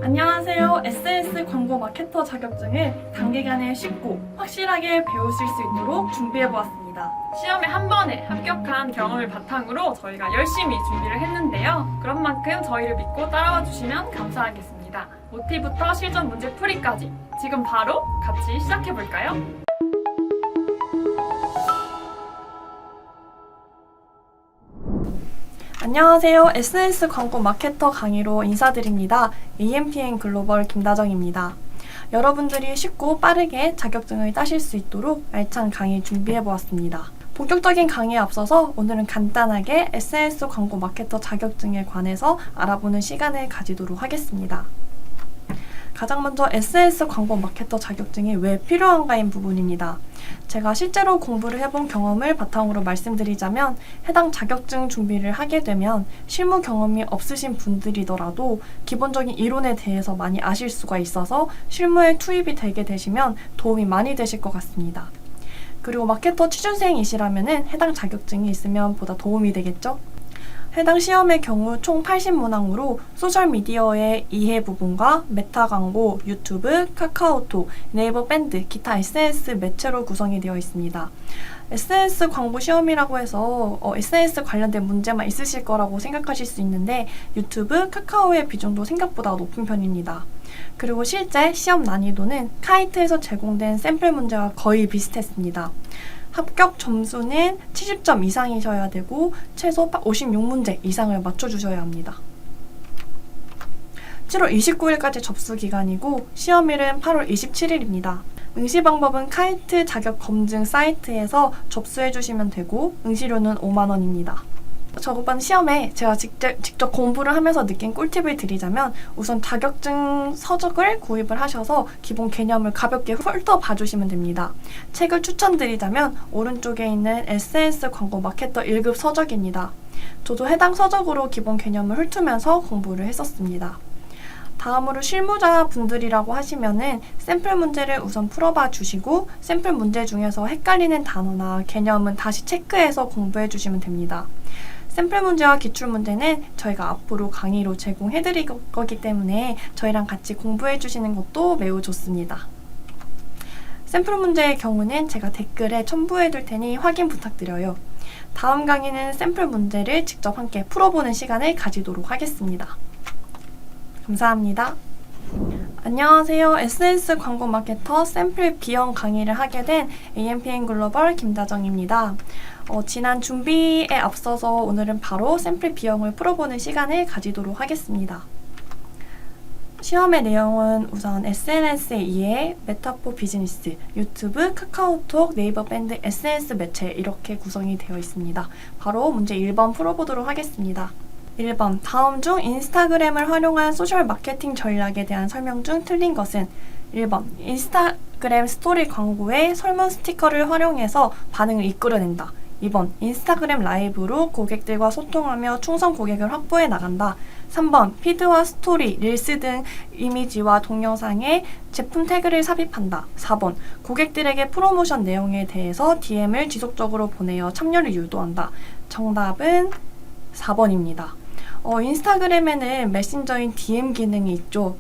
안녕하세요. SNS 광고 마케터 자격증을 단기간에 쉽고 확실하게 배우실 수 있도록 준비해보았습니다. 시험에 한 번에 합격한 경험을 바탕으로 저희가 열심히 준비를 했는데요. 그런 만큼 저희를 믿고 따라와 주시면 감사하겠습니다. OT부터 실전 문제 풀이까지 지금 바로 같이 시작해볼까요? 안녕하세요. SNS 광고 마케터 강의로 인사드립니다. EMPN 글로벌 김다정입니다. 여러분들이 쉽고 빠르게 자격증을 따실 수 있도록 알찬 강의 준비해보았습니다. 본격적인 강의에 앞서서 오늘은 간단하게 SNS 광고 마케터 자격증에 관해서 알아보는 시간을 가지도록 하겠습니다. 가장 먼저 SNS 광고 마케터 자격증이 왜 필요한가인 부분입니다. 제가 실제로 공부를 해본 경험을 바탕으로 말씀드리자면 해당 자격증 준비를 하게 되면 실무 경험이 없으신 분들이더라도 기본적인 이론에 대해서 많이 아실 수가 있어서 실무에 투입이 되게 되시면 도움이 많이 되실 것 같습니다. 그리고 마케터 취준생이시라면 해당 자격증이 있으면 보다 도움이 되겠죠? 해당 시험의 경우 총 80문항으로 소셜미디어의 이해 부분과 메타 광고, 유튜브, 카카오톡, 네이버 밴드, 기타 SNS 매체로 구성이 되어 있습니다. SNS 광고 시험이라고 해서 SNS 관련된 문제만 있으실 거라고 생각하실 수 있는데 유튜브, 카카오의 비중도 생각보다 높은 편입니다. 그리고 실제 시험 난이도는 카이트에서 제공된 샘플 문제와 거의 비슷했습니다. 합격 점수는 70점 이상이셔야 되고 최소 56문제 이상을 맞춰주셔야 합니다. 7월 29일까지 접수 기간이고 시험일은 8월 27일입니다. 응시 방법은 카이트 자격 검증 사이트에서 접수해 주시면 되고 응시료는 5만 원입니다. 저번 시험에 제가 직접 공부를 하면서 느낀 꿀팁을 드리자면 우선 자격증 서적을 구입을 하셔서 기본 개념을 가볍게 훑어봐 주시면 됩니다. 책을 추천드리자면 오른쪽에 있는 SNS 광고 마케터 1급 서적입니다. 저도 해당 서적으로 기본 개념을 훑으면서 공부를 했었습니다. 다음으로 실무자 분들이라고 하시면은 샘플 문제를 우선 풀어봐 주시고 샘플 문제 중에서 헷갈리는 단어나 개념은 다시 체크해서 공부해 주시면 됩니다. 샘플 문제와 기출 문제는 저희가 앞으로 강의로 제공해 드릴 거기 때문에 저희랑 같이 공부해 주시는 것도 매우 좋습니다. 샘플 문제의 경우는 제가 댓글에 첨부해 둘 테니 확인 부탁드려요. 다음 강의는 샘플 문제를 직접 함께 풀어보는 시간을 가지도록 하겠습니다. 감사합니다. 안녕하세요. SNS 광고 마케터 샘플 B형 강의를 하게 된 EMPN 글로벌 김다정입니다. 지난 준비에 앞서서 오늘은 바로 샘플 B형을 풀어보는 시간을 가지도록 하겠습니다. 시험의 내용은 우선 SNS의 이해, 메타포 비즈니스, 유튜브, 카카오톡, 네이버 밴드, SNS 매체 이렇게 구성이 되어 있습니다. 바로 문제 1번 풀어보도록 하겠습니다. 1번, 다음 중 인스타그램을 활용한 소셜 마케팅 전략에 대한 설명 중 틀린 것은 1번, 인스타그램 스토리 광고에 설문 스티커를 활용해서 반응을 이끌어낸다. 2번, 인스타그램 라이브로 고객들과 소통하며 충성 고객을 확보해 나간다. 3번, 피드와 스토리, 릴스 등 이미지와 동영상에 제품 태그를 삽입한다. 4번, 고객들에게 프로모션 내용에 대해서 DM을 지속적으로 보내어 참여를 유도한다. 정답은 4번입니다. 인스타그램에는 메신저인 DM 기능이 있죠.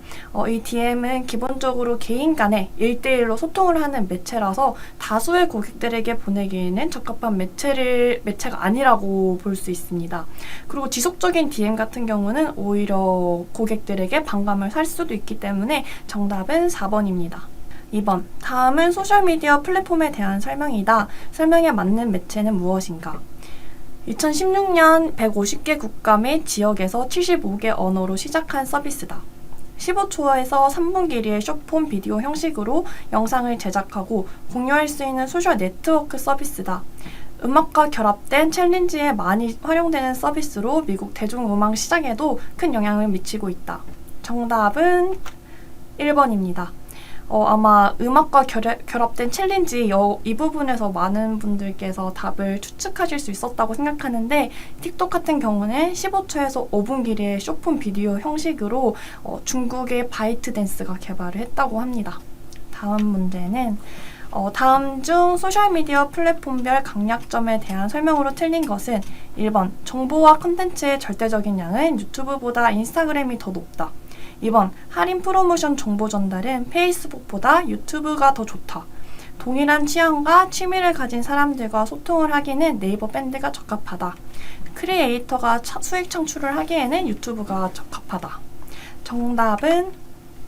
이 DM은 기본적으로 개인 간에 1대1로 소통을 하는 매체라서 다수의 고객들에게 보내기에는 적합한 매체가 아니라고 볼 수 있습니다. 그리고 지속적인 DM 같은 경우는 오히려 고객들에게 반감을 살 수도 있기 때문에 정답은 4번입니다. 2번, 다음은 소셜미디어 플랫폼에 대한 설명이다. 설명에 맞는 매체는 무엇인가? 2016년 150개 국가 및 지역에서 75개 언어로 시작한 서비스다. 15초에서 3분 길이의 숏폼 비디오 형식으로 영상을 제작하고 공유할 수 있는 소셜 네트워크 서비스다. 음악과 결합된 챌린지에 많이 활용되는 서비스로 미국 대중음악 시장에도 큰 영향을 미치고 있다. 정답은 1번입니다. 아마 음악과 결합된 챌린지 이 부분에서 많은 분들께서 답을 추측하실 수 있었다고 생각하는데 틱톡 같은 경우는 15초에서 5분 길이의 숏폼 비디오 형식으로 중국의 바이트댄스가 개발을 했다고 합니다. 다음 문제는 다음 중 소셜미디어 플랫폼별 강약점에 대한 설명으로 틀린 것은 1번, 정보와 콘텐츠의 절대적인 양은 유튜브보다 인스타그램이 더 높다. 2번, 할인 프로모션 정보 전달은 페이스북보다 유튜브가 더 좋다. 동일한 취향과 취미를 가진 사람들과 소통을 하기는 네이버 밴드가 적합하다. 크리에이터가 수익 창출을 하기에는 유튜브가 적합하다. 정답은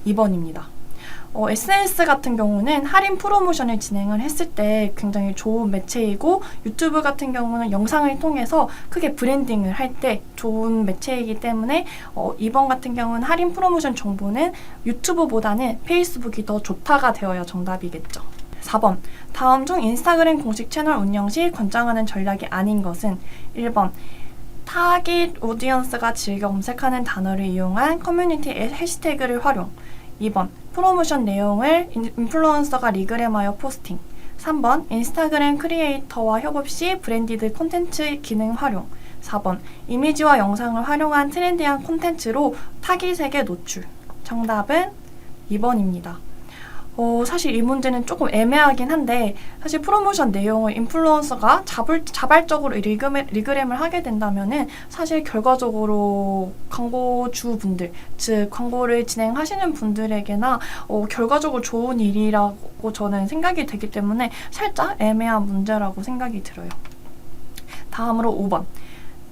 2번입니다. SNS 같은 경우는 할인 프로모션을 진행을 했을 때 굉장히 좋은 매체이고, 유튜브 같은 경우는 영상을 통해서 크게 브랜딩을 할 때 좋은 매체이기 때문에 2번 같은 경우는 할인 프로모션 정보는 유튜브보다는 페이스북이 더 좋다가 되어야 정답이겠죠. 4번, 다음 중 인스타그램 공식 채널 운영 시 권장하는 전략이 아닌 것은 1번, 타깃 오디언스가 즐겨 검색하는 단어를 이용한 커뮤니티 해시태그를 활용. 2번, 프로모션 내용을 인플루언서가 리그램하여 포스팅. 3번, 인스타그램 크리에이터와 협업 시 브랜디드 콘텐츠 기능 활용. 4번, 이미지와 영상을 활용한 트렌디한 콘텐츠로 타깃에게 노출. 정답은 2번입니다. 사실 이 문제는 조금 애매하긴 한데, 사실 프로모션 내용을 인플루언서가 자발적으로 리그램을 하게 된다면은 사실 결과적으로 광고주분들, 즉 광고를 진행하시는 분들에게나 결과적으로 좋은 일이라고 저는 생각이 되기 때문에 살짝 애매한 문제라고 생각이 들어요. 다음으로 5번.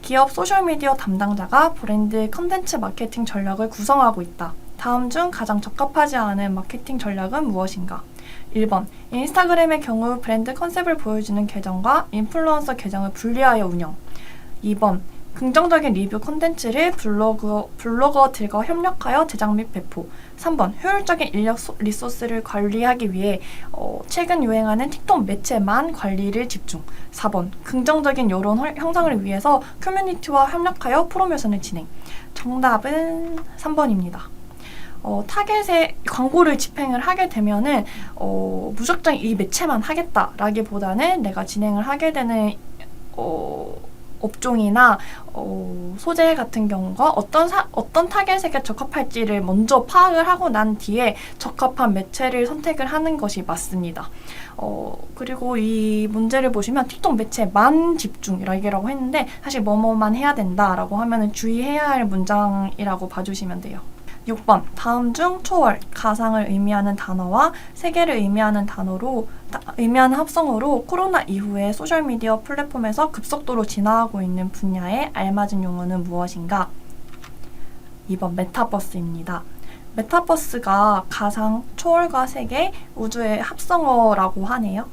기업 소셜미디어 담당자가 브랜드 컨텐츠 마케팅 전략을 구성하고 있다. 다음 중 가장 적합하지 않은 마케팅 전략은 무엇인가? 1번, 인스타그램의 경우 브랜드 컨셉을 보여주는 계정과 인플루언서 계정을 분리하여 운영. 2번, 긍정적인 리뷰 콘텐츠를 블로거들과 협력하여 제작 및 배포. 3번, 효율적인 인력 리소스를 관리하기 위해 최근 유행하는 틱톡 매체만 관리를 집중. 4번, 긍정적인 여론 형성을 위해서 커뮤니티와 협력하여 프로모션을 진행. 정답은 3번입니다. 타겟에 광고를 집행을 하게 되면은 무작정 이 매체만 하겠다라기보다는 내가 진행을 하게 되는 업종이나 소재 같은 경우가 어떤 타겟에게 적합할지를 먼저 파악을 하고 난 뒤에 적합한 매체를 선택을 하는 것이 맞습니다. 그리고 이 문제를 보시면 틱톡 매체만 집중이라고 했는데, 사실 뭐뭐만 해야 된다라고 하면은 주의해야 할 문장이라고 봐주시면 돼요. 6번, 다음 중 초월, 가상을 의미하는 단어와 세계를 의미하는 합성어로 코로나 이후에 소셜미디어 플랫폼에서 급속도로 진화하고 있는 분야에 알맞은 용어는 무엇인가? 2번, 메타버스입니다. 메타버스가 가상, 초월과 세계, 우주의 합성어라고 하네요.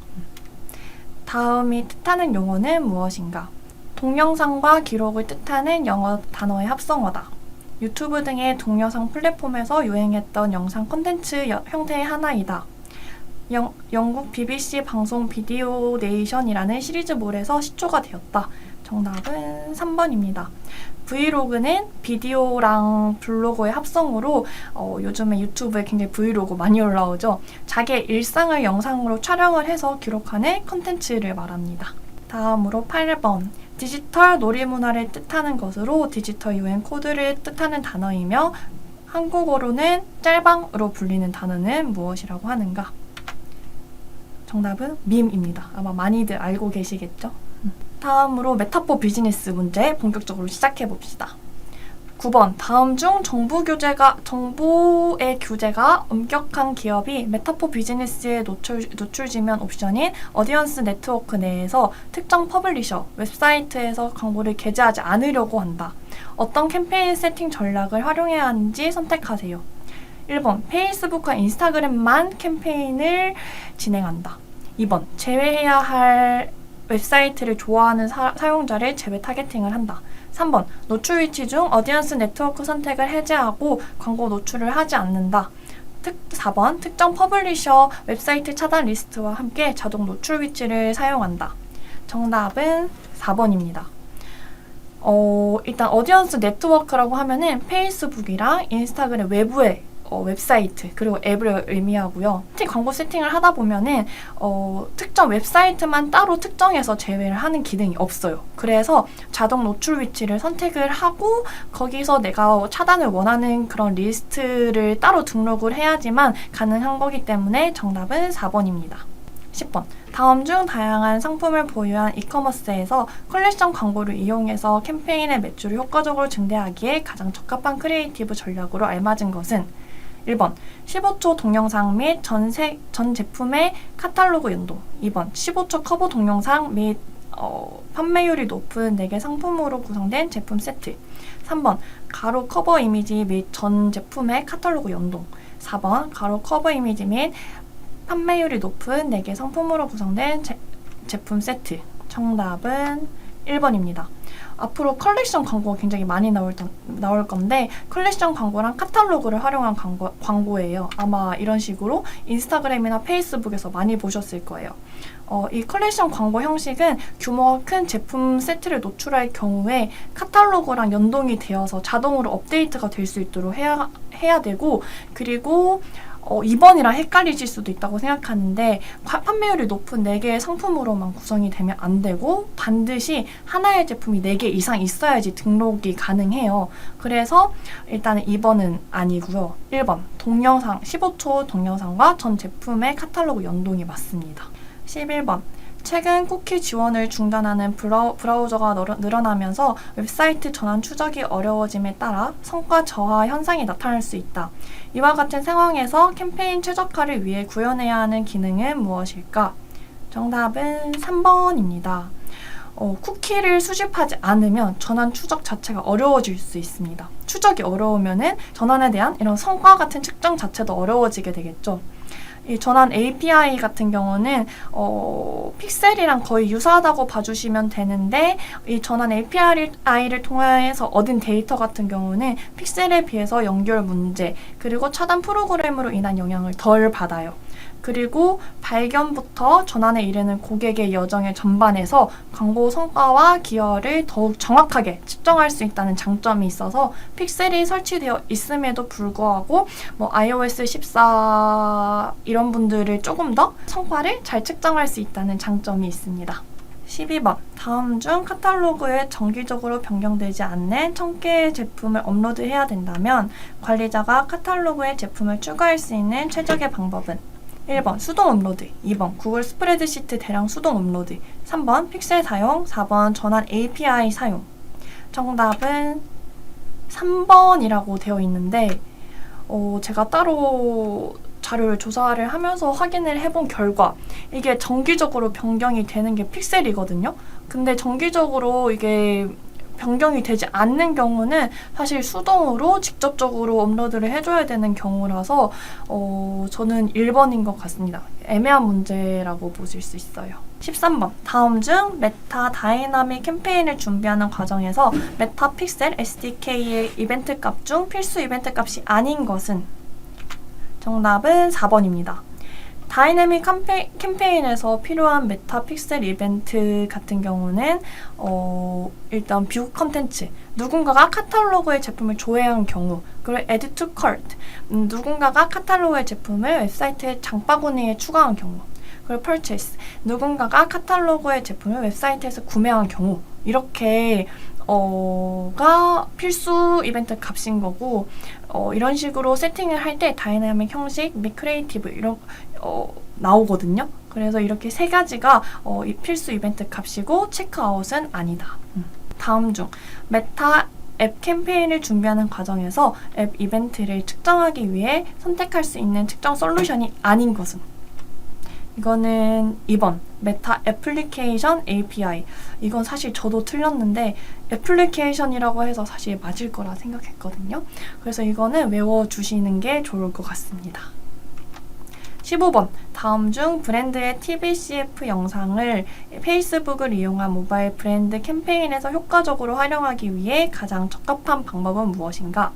다음이 뜻하는 용어는 무엇인가? 동영상과 기록을 뜻하는 영어 단어의 합성어다. 유튜브 등의 동영상 플랫폼에서 유행했던 영상 콘텐츠 형태의 하나이다. 영국 BBC 방송 비디오 네이션이라는 시리즈물에서 시초가 되었다. 정답은 3번입니다. 브이로그는 비디오랑 블로그의 합성으로 요즘에 유튜브에 굉장히 브이로그 많이 올라오죠. 자기의 일상을 영상으로 촬영을 해서 기록하는 콘텐츠를 말합니다. 다음으로 8번. 디지털 놀이문화를 뜻하는 것으로 디지털 유행 코드를 뜻하는 단어이며 한국어로는 짤방으로 불리는 단어는 무엇이라고 하는가? 정답은 밈입니다. 아마 많이들 알고 계시겠죠? 다음으로 메타포 비즈니스 문제 본격적으로 시작해 봅시다. 9번, 다음 중 정보의 규제가 엄격한 기업이 메타포 비즈니스에 노출지면 옵션인 어디언스 네트워크 내에서 특정 퍼블리셔, 웹사이트에서 광고를 게재하지 않으려고 한다. 어떤 캠페인 세팅 전략을 활용해야 하는지 선택하세요. 1번, 페이스북과 인스타그램만 캠페인을 진행한다. 2번, 제외해야 할 웹사이트를 좋아하는 사용자를 제외 타겟팅을 한다. 3번, 노출 위치 중 어디언스 네트워크 선택을 해제하고 광고 노출을 하지 않는다. 4번, 특정 퍼블리셔 웹사이트 차단 리스트와 함께 자동 노출 위치를 사용한다. 정답은 4번입니다. 일단 어디언스 네트워크라고 하면은 페이스북이랑 인스타그램 외부의 웹사이트 그리고 앱을 의미하고요. 광고 세팅을 하다 보면은 특정 웹사이트만 따로 특정해서 제외를 하는 기능이 없어요. 그래서 자동 노출 위치를 선택을 하고 거기서 내가 차단을 원하는 그런 리스트를 따로 등록을 해야지만 가능한 거기 때문에 정답은 4번입니다. 10번. 다음 중 다양한 상품을 보유한 이커머스에서 컬렉션 광고를 이용해서 캠페인의 매출을 효과적으로 증대하기에 가장 적합한 크리에이티브 전략으로 알맞은 것은 1번 15초 동영상 및 전 제품의 카탈로그 연동. 2번 15초 커버 동영상 및 판매율이 높은 4개 상품으로 구성된 제품 세트. 3번 가로 커버 이미지 및 전 제품의 카탈로그 연동. 4번 가로 커버 이미지 및 판매율이 높은 4개 상품으로 구성된 제품 세트. 정답은 1번입니다. 앞으로 컬렉션 광고가 굉장히 많이 나올 건데 컬렉션 광고랑 카탈로그를 활용한 광고예요. 아마 이런 식으로 인스타그램이나 페이스북에서 많이 보셨을 거예요. 이 컬렉션 광고 형식은 규모가 큰 제품 세트를 노출할 경우에 카탈로그랑 연동이 되어서 자동으로 업데이트가 될 수 있도록 해야 되고, 그리고 2번이랑 헷갈리실 수도 있다고 생각하는데 판매율이 높은 4개의 상품으로만 구성이 되면 안 되고 반드시 하나의 제품이 4개 이상 있어야지 등록이 가능해요. 그래서 일단은 2번은 아니고요. 1번 15초 동영상과 전 제품의 카탈로그 연동이 맞습니다. 11번 최근 쿠키 지원을 중단하는 브라우저가 늘어나면서 웹사이트 전환 추적이 어려워짐에 따라 성과 저하 현상이 나타날 수 있다. 이와 같은 상황에서 캠페인 최적화를 위해 구현해야 하는 기능은 무엇일까? 정답은 3번입니다. 쿠키를 수집하지 않으면 전환 추적 자체가 어려워질 수 있습니다. 추적이 어려우면은 전환에 대한 이런 성과 같은 측정 자체도 어려워지게 되겠죠. 이 전환 API 같은 경우는 픽셀이랑 거의 유사하다고 봐주시면 되는데, 이 전환 API를 통해서 얻은 데이터 같은 경우는 픽셀에 비해서 연결 문제, 그리고 차단 프로그램으로 인한 영향을 덜 받아요. 그리고 발견부터 전환에 이르는 고객의 여정의 전반에서 광고 성과와 기여를 더욱 정확하게 측정할 수 있다는 장점이 있어서 픽셀이 설치되어 있음에도 불구하고 iOS 14 이런 분들을 조금 더 성과를 잘 측정할 수 있다는 장점이 있습니다. 12번 다음 중 카탈로그에 정기적으로 변경되지 않는 1000개의 제품을 업로드해야 된다면 관리자가 카탈로그에 제품을 추가할 수 있는 최적의 방법은 1번 수동 업로드, 2번 구글 스프레드시트 대량 수동 업로드, 3번 픽셀 사용, 4번 전환 API 사용. 정답은 3번이라고 되어 있는데 제가 따로 자료를 조사를 하면서 확인을 해본 결과 이게 정기적으로 변경이 되는 게 픽셀이거든요. 근데 정기적으로 이게 변경이 되지 않는 경우는 사실 수동으로 직접적으로 업로드를 해줘야 되는 경우라서 저는 1번인 것 같습니다. 애매한 문제라고 보실 수 있어요. 13번 다음 중 메타 다이나믹 캠페인을 준비하는 과정에서 메타 픽셀 SDK의 이벤트 값 중 필수 이벤트 값이 아닌 것은? 정답은 4번입니다. 다이내믹 캠페인에서 필요한 메타 픽셀 이벤트 같은 경우는 일단 뷰 컨텐츠, 누군가가 카탈로그의 제품을 조회한 경우, 그리고 add to cart, 누군가가 카탈로그의 제품을 웹사이트의 장바구니에 추가한 경우, 그리고 purchase, 누군가가 카탈로그의 제품을 웹사이트에서 구매한 경우, 이렇게 가 필수 이벤트 값인 거고, 이런 식으로 세팅을 할 때 다이나믹 형식 및 크리에이티브 이런 나오거든요. 그래서 이렇게 세 가지가 필수 이벤트 값이고 체크아웃은 아니다. 다음 중 메타 앱 캠페인을 준비하는 과정에서 앱 이벤트를 측정하기 위해 선택할 수 있는 측정 솔루션이 아닌 것은? 이거는 2번 메타 애플리케이션 API. 이건 사실 저도 틀렸는데 애플리케이션이라고 해서 사실 맞을 거라 생각했거든요. 그래서 이거는 외워주시는 게 좋을 것 같습니다. 15번 다음 중 브랜드의 TVCF 영상을 페이스북을 이용한 모바일 브랜드 캠페인에서 효과적으로 활용하기 위해 가장 적합한 방법은 무엇인가?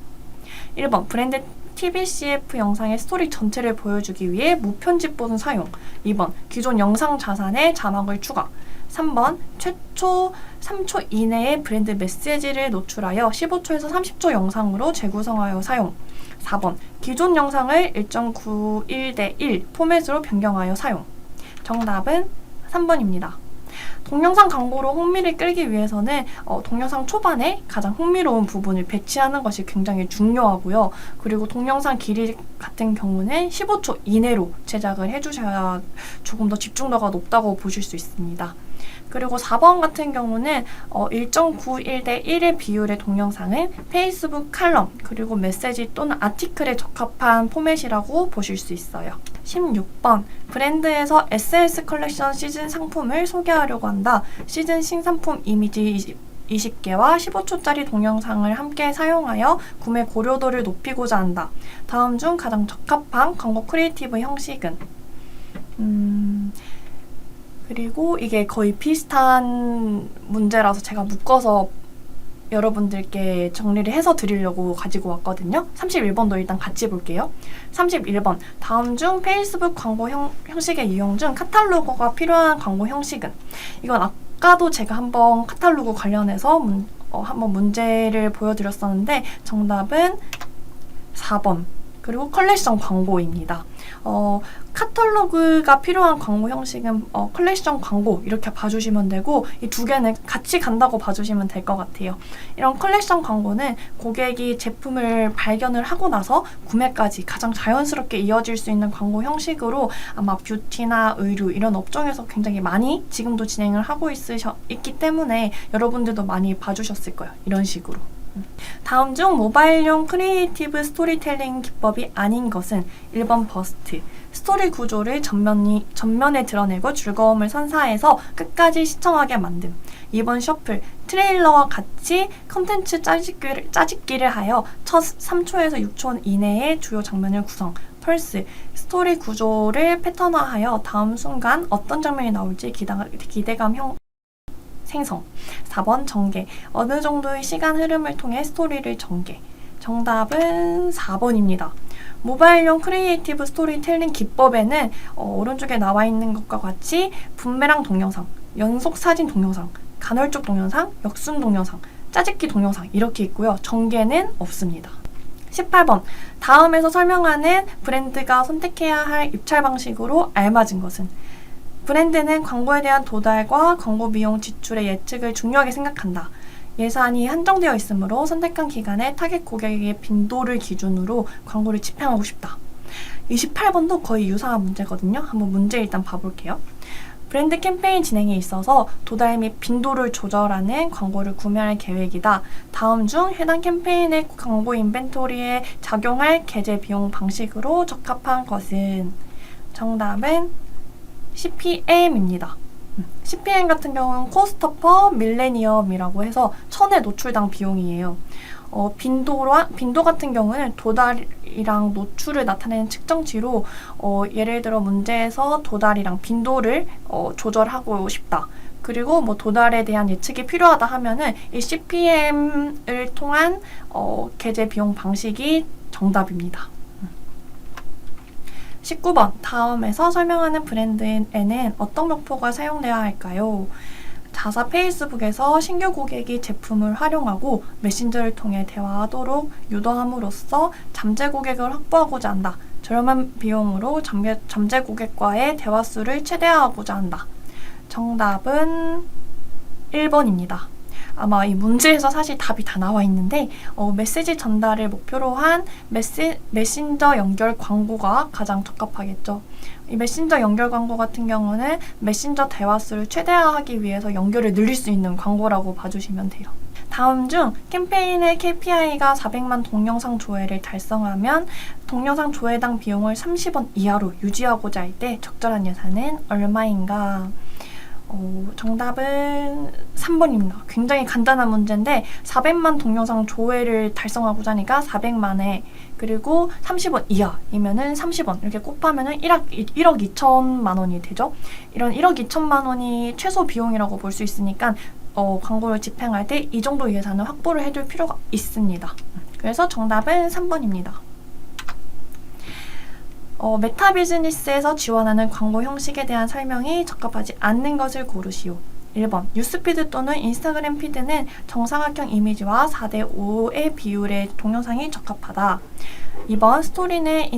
1번 브랜드 TVCF 영상의 스토리 전체를 보여주기 위해 무편집 버튼 사용. 2번 기존 영상 자산에 자막을 추가. 3번 최초 3초 이내에 브랜드 메시지를 노출하여 15초에서 30초 영상으로 재구성하여 사용. 4번 기존 영상을 1.91:1 포맷으로 변경하여 사용. 정답은 3번입니다. 동영상 광고로 흥미를 끌기 위해서는 동영상 초반에 가장 흥미로운 부분을 배치하는 것이 굉장히 중요하고요. 그리고 동영상 길이 같은 경우는 15초 이내로 제작을 해주셔야 조금 더 집중도가 높다고 보실 수 있습니다. 그리고 4번 같은 경우는 1.91대 1의 비율의 동영상은 페이스북 칼럼 그리고 메시지 또는 아티클에 적합한 포맷이라고 보실 수 있어요. 16번 브랜드에서 SNS 컬렉션 시즌 상품을 소개하려고 한다. 시즌 신상품 이미지 20개와 15초짜리 동영상을 함께 사용하여 구매 고려도를 높이고자 한다. 다음 중 가장 적합한 광고 크리에이티브 형식은? 그리고 이게 거의 비슷한 문제라서 제가 묶어서 여러분들께 정리를 해서 드리려고 가지고 왔거든요. 31번도 일단 같이 볼게요. 31번 다음 중 페이스북 광고 형식의 이용 중 카탈로그가 필요한 광고 형식은? 이건 아까도 제가 한번 카탈로그 관련해서 한번 문제를 보여드렸었는데 정답은 4번 그리고 컬렉션 광고입니다. 카탈로그가 필요한 광고 형식은 컬렉션 광고 이렇게 봐주시면 되고 이 두 개는 같이 간다고 봐주시면 될 것 같아요. 이런 컬렉션 광고는 고객이 제품을 발견을 하고 나서 구매까지 가장 자연스럽게 이어질 수 있는 광고 형식으로 아마 뷰티나 의류 이런 업종에서 굉장히 많이 지금도 진행을 하고 있기 때문에 여러분들도 많이 봐주셨을 거예요. 이런 식으로. 다음 중 모바일용 크리에이티브 스토리텔링 기법이 아닌 것은? 1번 버스트 스토리 구조를 전면에 드러내고 즐거움을 선사해서 끝까지 시청하게 만듦. 2번 셔플 트레일러와 같이 컨텐츠 짜집기를 하여 첫 3초에서 6초 이내에 주요 장면을 구성. 펄스 스토리 구조를 패턴화하여 다음 순간 어떤 장면이 나올지 기대감 생성. 4번 전개 어느 정도의 시간 흐름을 통해 스토리를 전개. 정답은 4번입니다. 모바일용 크리에이티브 스토리텔링 기법에는 오른쪽에 나와 있는 것과 같이 분배랑 동영상, 연속 사진 동영상, 간헐적 동영상, 역순 동영상, 짜집기 동영상 이렇게 있고요. 전개는 없습니다. 18번 다음에서 설명하는 브랜드가 선택해야 할 입찰 방식으로 알맞은 것은? 브랜드는 광고에 대한 도달과 광고 비용 지출의 예측을 중요하게 생각한다. 예산이 한정되어 있으므로 선택한 기간에 타겟 고객의 빈도를 기준으로 광고를 집행하고 싶다. 28번도 거의 유사한 문제거든요. 한번 문제 일단 봐볼게요. 브랜드 캠페인 진행에 있어서 도달 및 빈도를 조절하는 광고를 구매할 계획이다. 다음 중 해당 캠페인의 광고 인벤토리에 작용할 계제 비용 방식으로 적합한 것은? 정답은 CPM입니다. CPM 같은 경우는 코스트 퍼 밀레니엄이라고 해서 1000회 노출당 비용이에요. 빈도 같은 경우는 도달이랑 노출을 나타내는 측정치로 예를 들어 문제에서 도달이랑 빈도를 조절하고 싶다. 그리고 뭐 도달에 대한 예측이 필요하다 하면은 이 CPM을 통한 계제 비용 방식이 정답입니다. 19번 다음에서 설명하는 브랜드에는 어떤 목표가 사용되어야 할까요? 자사 페이스북에서 신규 고객이 제품을 활용하고 메신저를 통해 대화하도록 유도함으로써 잠재 고객을 확보하고자 한다. 저렴한 비용으로 잠재 고객과의 대화 수를 최대화하고자 한다. 정답은 1번입니다. 아마 이 문제에서 사실 답이 다 나와 있는데 메시지 전달을 목표로 한 메신저 연결 광고가 가장 적합하겠죠. 이 메신저 연결 광고 같은 경우는 메신저 대화 수를 최대화하기 위해서 연결을 늘릴 수 있는 광고라고 봐주시면 돼요. 다음 중 캠페인의 KPI가 400만 동영상 조회를 달성하면 동영상 조회당 비용을 30원 이하로 유지하고자 할 때 적절한 예산은 얼마인가? 정답은 3번입니다. 굉장히 간단한 문제인데 400만 동영상 조회를 달성하고자 하니까 400만에 그리고 30원 이하이면은 30원 이렇게 곱하면은 1억 2천만 원이 되죠. 이런 1억 2천만 원이 최소 비용이라고 볼 수 있으니까 광고를 집행할 때 이 정도 예산을 확보를 해둘 필요가 있습니다. 그래서 정답은 3번입니다. 메타 비즈니스에서 지원하는 광고 형식에 대한 설명이 적합하지 않는 것을 고르시오. 1번 뉴스피드 또는 인스타그램 피드는 정사각형 이미지와 4대 5의 비율의 동영상이 적합하다. 2번 스토리는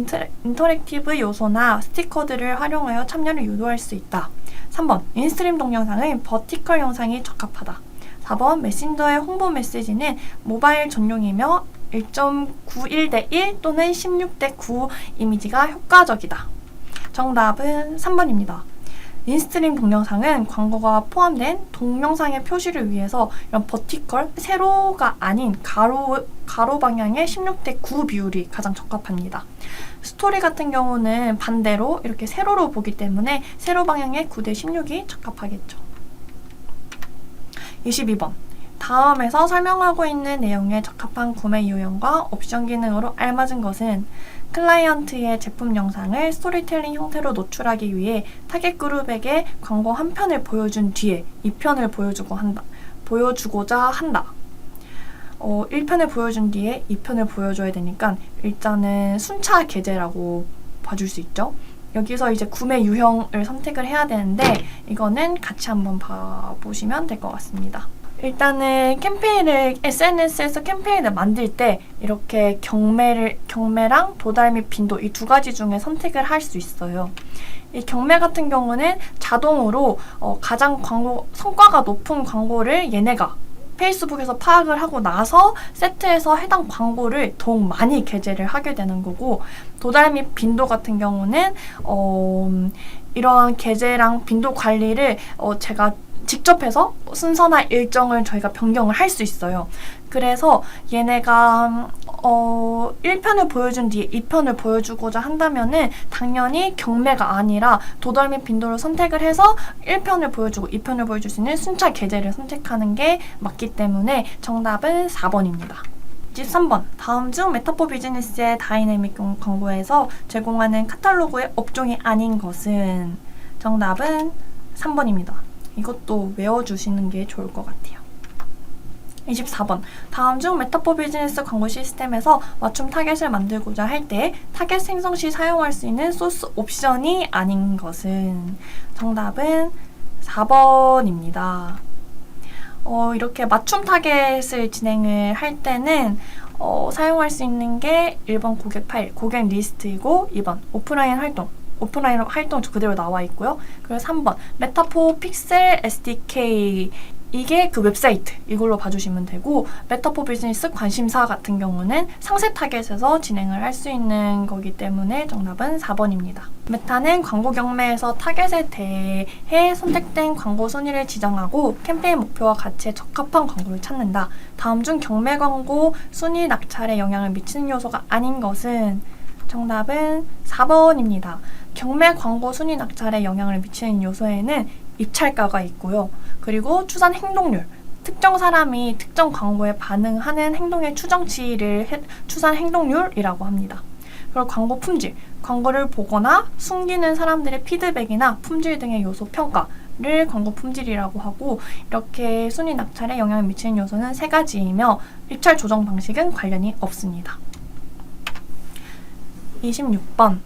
인터랙티브 요소나 스티커들을 활용하여 참여를 유도할 수 있다. 3번 인스트림 동영상은 버티컬 영상이 적합하다. 4번 메신저의 홍보 메시지는 모바일 전용이며 1.91대1 또는 16대9 이미지가 효과적이다. 정답은 3번입니다. 인스트림 동영상은 광고가 포함된 동영상의 표시를 위해서 이런 버티컬, 세로가 아닌 가로 방향의 16대9 비율이 가장 적합합니다. 스토리 같은 경우는 반대로 이렇게 세로로 보기 때문에 세로 방향의 9대16이 적합하겠죠. 22번. 다음에서 설명하고 있는 내용에 적합한 구매 유형과 옵션 기능으로 알맞은 것은 클라이언트의 제품 영상을 스토리텔링 형태로 노출하기 위해 타겟 그룹에게 광고 한 편을 보여준 뒤에 2편을 보여주고자 한다. 1편을 보여준 뒤에 2편을 보여줘야 되니까 일단은 순차 게재라고 봐줄 수 있죠. 여기서 이제 구매 유형을 선택을 해야 되는데 이거는 같이 한번 봐보시면 될 것 같습니다. 일단은 SNS에서 캠페인을 만들 때 이렇게 경매랑 도달 및 빈도 이 두 가지 중에 선택을 할 수 있어요. 이 경매 같은 경우는 자동으로 가장 성과가 높은 광고를 얘네가 페이스북에서 파악을 하고 나서 세트에서 해당 광고를 더욱 많이 게재를 하게 되는 거고, 도달 및 빈도 같은 경우는 이러한 게재랑 빈도 관리를 제가 직접 해서 순서나 일정을 저희가 변경을 할 수 있어요. 그래서 얘네가 1편을 보여준 뒤에 2편을 보여주고자 한다면은 당연히 경매가 아니라 도달 및 빈도를 선택을 해서 1편을 보여주고 2편을 보여줄 수 있는 순차 게재를 선택하는 게 맞기 때문에 정답은 4번입니다. 23번. 다음 중 메타포 비즈니스의 다이내믹 광고에서 제공하는 카탈로그의 업종이 아닌 것은? 정답은 3번입니다. 이것도 외워주시는 게 좋을 것 같아요. 24번. 다음 중 메타포 비즈니스 광고 시스템에서 맞춤 타겟을 만들고자 할 때 타겟 생성 시 사용할 수 있는 소스 옵션이 아닌 것은? 정답은 4번입니다. 이렇게 맞춤 타겟을 진행을 할 때는 사용할 수 있는 게 1번 고객 파일, 고객 리스트이고 2번 오프라인 활동 그대로 나와 있고요. 그리고 3번 메타포 픽셀 SDK, 이게 그 웹사이트, 이걸로 봐주시면 되고, 메타포 비즈니스 관심사 같은 경우는 상세 타겟에서 진행을 할 수 있는 거기 때문에 정답은 4번입니다. 메타는 광고 경매에서 타겟에 대해 선택된 광고 순위를 지정하고 캠페인 목표와 가치에 적합한 광고를 찾는다. 다음 중 경매 광고 순위 낙찰에 영향을 미치는 요소가 아닌 것은? 정답은 4번입니다. 경매 광고 순위 낙찰에 영향을 미치는 요소에는 입찰가가 있고요. 그리고 추산 행동률, 특정 사람이 특정 광고에 반응하는 행동의 추정치를 추산 행동률이라고 합니다. 그리고 광고 품질, 광고를 보거나 숨기는 사람들의 피드백이나 품질 등의 요소 평가를 광고 품질이라고 하고, 이렇게 순위 낙찰에 영향을 미치는 요소는 3가지이며 입찰 조정 방식은 관련이 없습니다. 26번.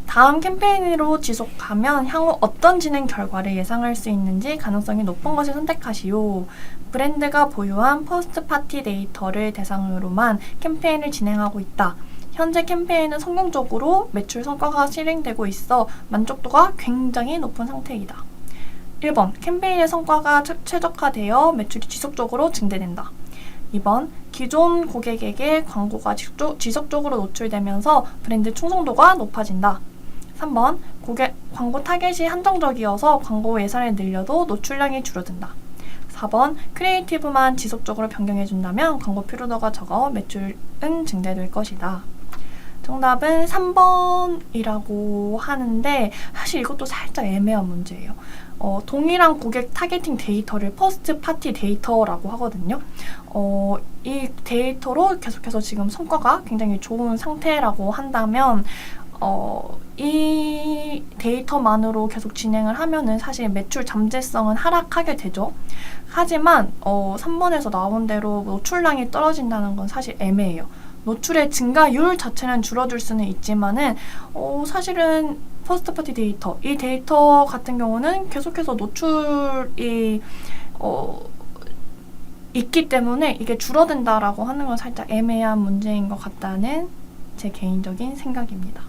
다음 캠페인으로 지속하면 향후 어떤 진행 결과를 예상할 수 있는지 가능성이 높은 것을 선택하시오. 브랜드가 보유한 퍼스트 파티 데이터를 대상으로만 캠페인을 진행하고 있다. 현재 캠페인은 성공적으로 매출 성과가 실행되고 있어 만족도가 굉장히 높은 상태이다. 1번. 캠페인의 성과가 최적화되어 매출이 지속적으로 증대된다. 2번. 기존 고객에게 광고가 지속적으로 노출되면서 브랜드 충성도가 높아진다. 3번. 광고 타겟이 한정적이어서 광고 예산을 늘려도 노출량이 줄어든다. 4번. 크리에이티브만 지속적으로 변경해준다면 광고 피로도가 적어 매출은 증대될 것이다. 정답은 3번이라고 하는데 사실 이것도 살짝 애매한 문제예요. 동일한 고객 타겟팅 데이터를 퍼스트 파티 데이터라고 하거든요. 이 데이터로 계속해서 지금 성과가 굉장히 좋은 상태라고 한다면 이 데이터만으로 계속 진행을 하면은 사실 매출 잠재성은 하락하게 되죠. 하지만 3번에서 나온 대로 노출량이 떨어진다는 건 사실 애매해요. 노출의 증가율 자체는 줄어들 수는 있지만은 사실은 퍼스트 파티 데이터, 이 데이터 같은 경우는 계속해서 노출이 있기 때문에 이게 줄어든다라고 하는 건 살짝 애매한 문제인 것 같다는 제 개인적인 생각입니다.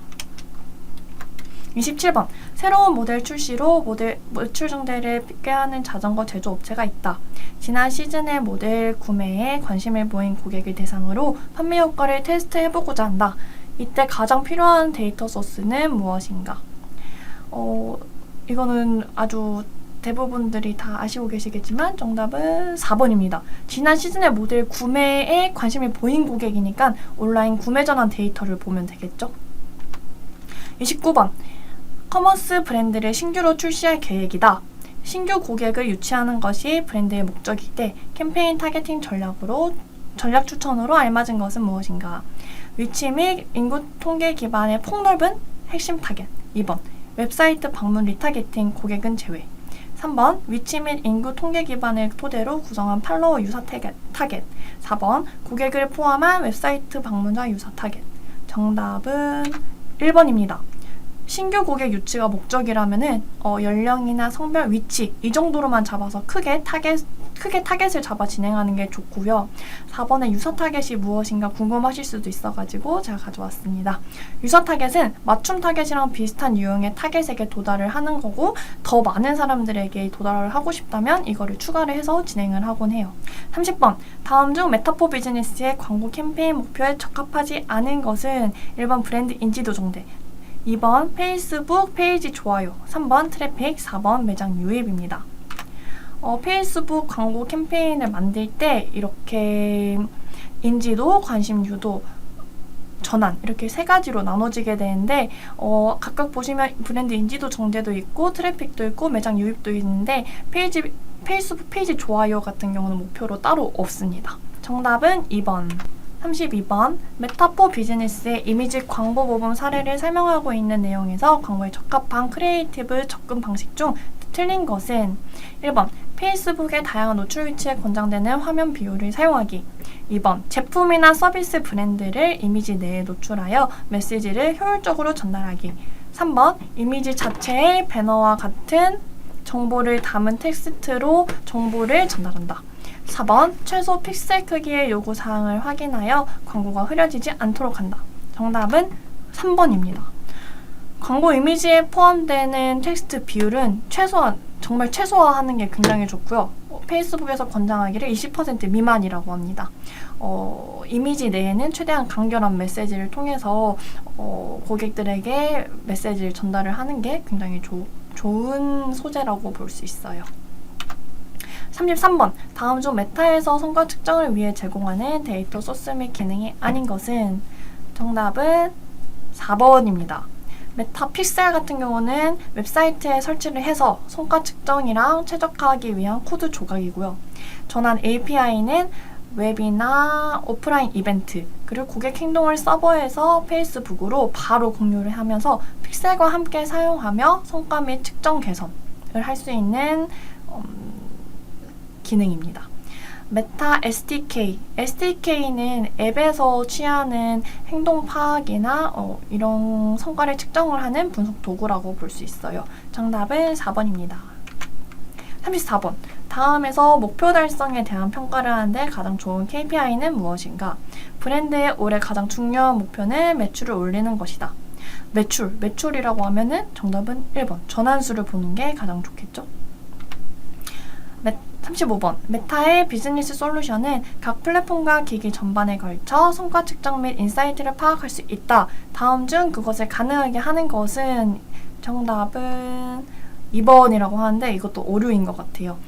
27번. 새로운 모델 출시로 모델 매출 증대를 꾀하는 자전거 제조업체가 있다. 지난 시즌의 모델 구매에 관심을 보인 고객을 대상으로 판매 효과를 테스트해보고자 한다. 이때 가장 필요한 데이터 소스는 무엇인가? 이거는 아주 대부분들이 다 아시고 계시겠지만 정답은 4번입니다. 지난 시즌의 모델 구매에 관심을 보인 고객이니까 온라인 구매 전환 데이터를 보면 되겠죠? 29번. 커머스 브랜드를 신규로 출시할 계획이다. 신규 고객을 유치하는 것이 브랜드의 목적일 때 캠페인 타겟팅 전략 추천으로 알맞은 것은 무엇인가? 위치 및 인구 통계 기반의 폭넓은 핵심 타겟. 2번. 웹사이트 방문 리타겟팅 고객은 제외. 3번. 위치 및 인구 통계 기반을 토대로 구성한 팔로워 유사 타겟. 4번. 고객을 포함한 웹사이트 방문자 유사 타겟. 정답은 1번입니다. 신규 고객 유치가 목적이라면은 연령이나 성별, 위치 이 정도로만 잡아서 크게 타겟을 잡아 진행하는 게 좋고요. 4번의 유사 타겟이 무엇인가 궁금하실 수도 있어가지고 제가 가져왔습니다. 유사 타겟은 맞춤 타겟이랑 비슷한 유형의 타겟에게 도달을 하는 거고 더 많은 사람들에게 도달을 하고 싶다면 이거를 추가를 해서 진행을 하곤 해요. 30번. 다음 중 메타4 비즈니스의 광고 캠페인 목표에 적합하지 않은 것은 1번 브랜드 인지도 증대, 2번 페이스북 페이지 좋아요, 3번 트래픽, 4번 매장 유입입니다. 페이스북 광고 캠페인을 만들 때 이렇게 인지도, 관심 유도, 전환 이렇게 세 가지로 나눠지게 되는데 각각 보시면 브랜드 인지도 정제도 있고 트래픽도 있고 매장 유입도 있는데 페이스북 페이지 좋아요 같은 경우는 목표로 따로 없습니다. 정답은 2번. 32번. 메타4 비즈니스의 이미지 광고 모범 사례를 설명하고 있는 내용에서 광고에 적합한 크리에이티브 접근 방식 중 틀린 것은 1번. 페이스북의 다양한 노출 위치에 권장되는 화면 비율을 사용하기. 2번. 제품이나 서비스 브랜드를 이미지 내에 노출하여 메시지를 효율적으로 전달하기. 3번. 이미지 자체의 배너와 같은 정보를 담은 텍스트로 정보를 전달한다. 4번. 최소 픽셀 크기의 요구사항을 확인하여 광고가 흐려지지 않도록 한다. 정답은 3번입니다. 광고 이미지에 포함되는 텍스트 비율은 정말 최소화하는 게 굉장히 좋고요. 페이스북에서 권장하기를 20% 미만이라고 합니다. 이미지 내에는 최대한 간결한 메시지를 통해서 고객들에게 메시지를 전달을 하는 게 굉장히 좋은 소재라고 볼 수 있어요. 33번. 다음 중 메타에서 성과 측정을 위해 제공하는 데이터 소스 및 기능이 아닌 것은 정답은 4번입니다. 메타 픽셀 같은 경우는 웹사이트에 설치를 해서 성과 측정이랑 최적화하기 위한 코드 조각이고요. 전환 API는 웹이나 오프라인 이벤트 그리고 고객 행동을 서버에서 페이스북으로 바로 공유를 하면서 픽셀과 함께 사용하며 성과 및 측정 개선을 할 수 있는 기능입니다. 메타 SDK는 앱에서 취하는 행동 파악이나 이런 성과를 측정을 하는 분석 도구라고 볼 수 있어요. 정답은 4번입니다. 34번. 다음에서 목표 달성에 대한 평가를 하는데 가장 좋은 KPI는 무엇인가? 브랜드의 올해 가장 중요한 목표는 매출을 올리는 것이다. 매출이라고 하면은 정답은 1번. 전환수를 보는 게 가장 좋겠죠? 35번. 메타의 비즈니스 솔루션은 각 플랫폼과 기기 전반에 걸쳐 성과 측정 및 인사이트를 파악할 수 있다. 다음 중 그것을 가능하게 하는 것은 정답은 2번이라고 하는데 이것도 오류인 것 같아요.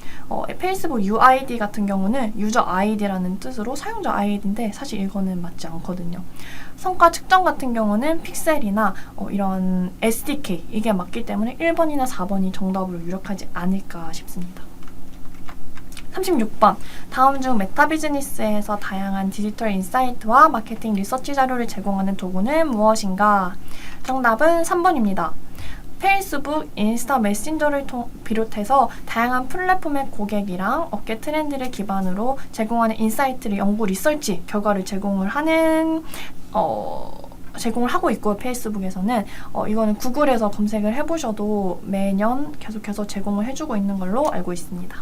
페이스북 UID 같은 경우는 유저 아이디라는 뜻으로 사용자 아이디인데 사실 이거는 맞지 않거든요. 성과 측정 같은 경우는 픽셀이나 이런 SDK 이게 맞기 때문에 1번이나 4번이 정답으로 유력하지 않을까 싶습니다. 36번. 다음 중 메타 비즈니스에서 다양한 디지털 인사이트와 마케팅 리서치 자료를 제공하는 도구는 무엇인가? 정답은 3번입니다. 페이스북, 인스타 메신저를 비롯해서 다양한 플랫폼의 고객이랑 업계 트렌드를 기반으로 제공하는 인사이트를 연구 리서치 결과를 제공을 하고 있고요. 페이스북에서는 이거는 구글에서 검색을 해보셔도 매년 계속해서 제공을 해주고 있는 걸로 알고 있습니다.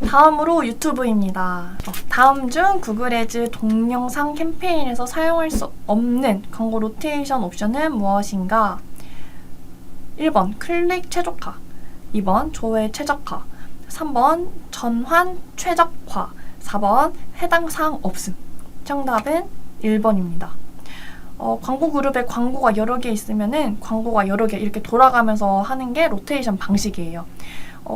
다음으로 유튜브입니다. 다음 중 구글 애즈 동영상 캠페인에서 사용할 수 없는 광고 로테이션 옵션은 무엇인가? 1번 클릭 최적화, 2번 조회 최적화, 3번 전환 최적화, 4번 해당 사항 없음. 정답은 1번입니다. 광고 그룹에 광고가 여러 개 있으면은 광고가 여러 개 이렇게 돌아가면서 하는 게 로테이션 방식이에요.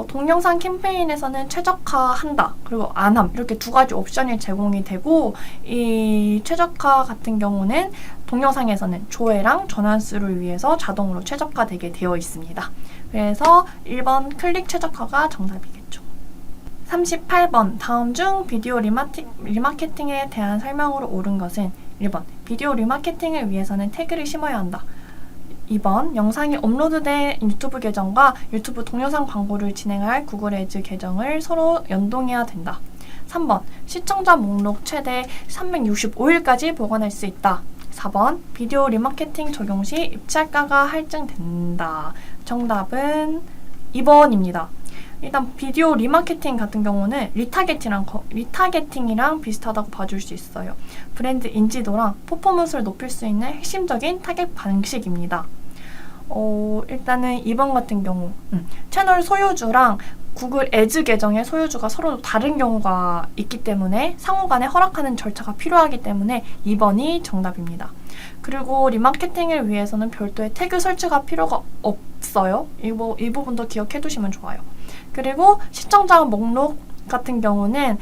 동영상 캠페인에서는 최적화한다, 그리고 안함, 이렇게 두 가지 옵션이 제공이 되고, 이 최적화 같은 경우는 동영상에서는 조회랑 전환수를 위해서 자동으로 최적화되게 되어 있습니다. 그래서 1번 클릭 최적화가 정답이겠죠. 38번 다음 중 비디오 리마케팅에 대한 설명으로 옳은 것은 1번 비디오 리마케팅을 위해서는 태그를 심어야 한다. 2번 영상이 업로드된 유튜브 계정과 유튜브 동영상 광고를 진행할 구글 애즈 계정을 서로 연동해야 된다. 3번 시청자 목록 최대 365일까지 보관할 수 있다. 4번 비디오 리마케팅 적용 시 입찰가가 할증된다. 정답은 2번입니다. 일단 비디오 리마케팅 같은 경우는 리타게팅이랑 비슷하다고 봐줄 수 있어요. 브랜드 인지도랑 퍼포먼스를 높일 수 있는 핵심적인 타겟 방식입니다. 일단은 2번 같은 경우 채널 소유주랑 구글 애즈 계정의 소유주가 서로 다른 경우가 있기 때문에 상호간에 허락하는 절차가 필요하기 때문에 2번이 정답입니다. 그리고 리마케팅을 위해서는 별도의 태그 설치가 필요가 없어요. 이 부분도 기억해 두시면 좋아요. 그리고 시청자 목록 같은 경우는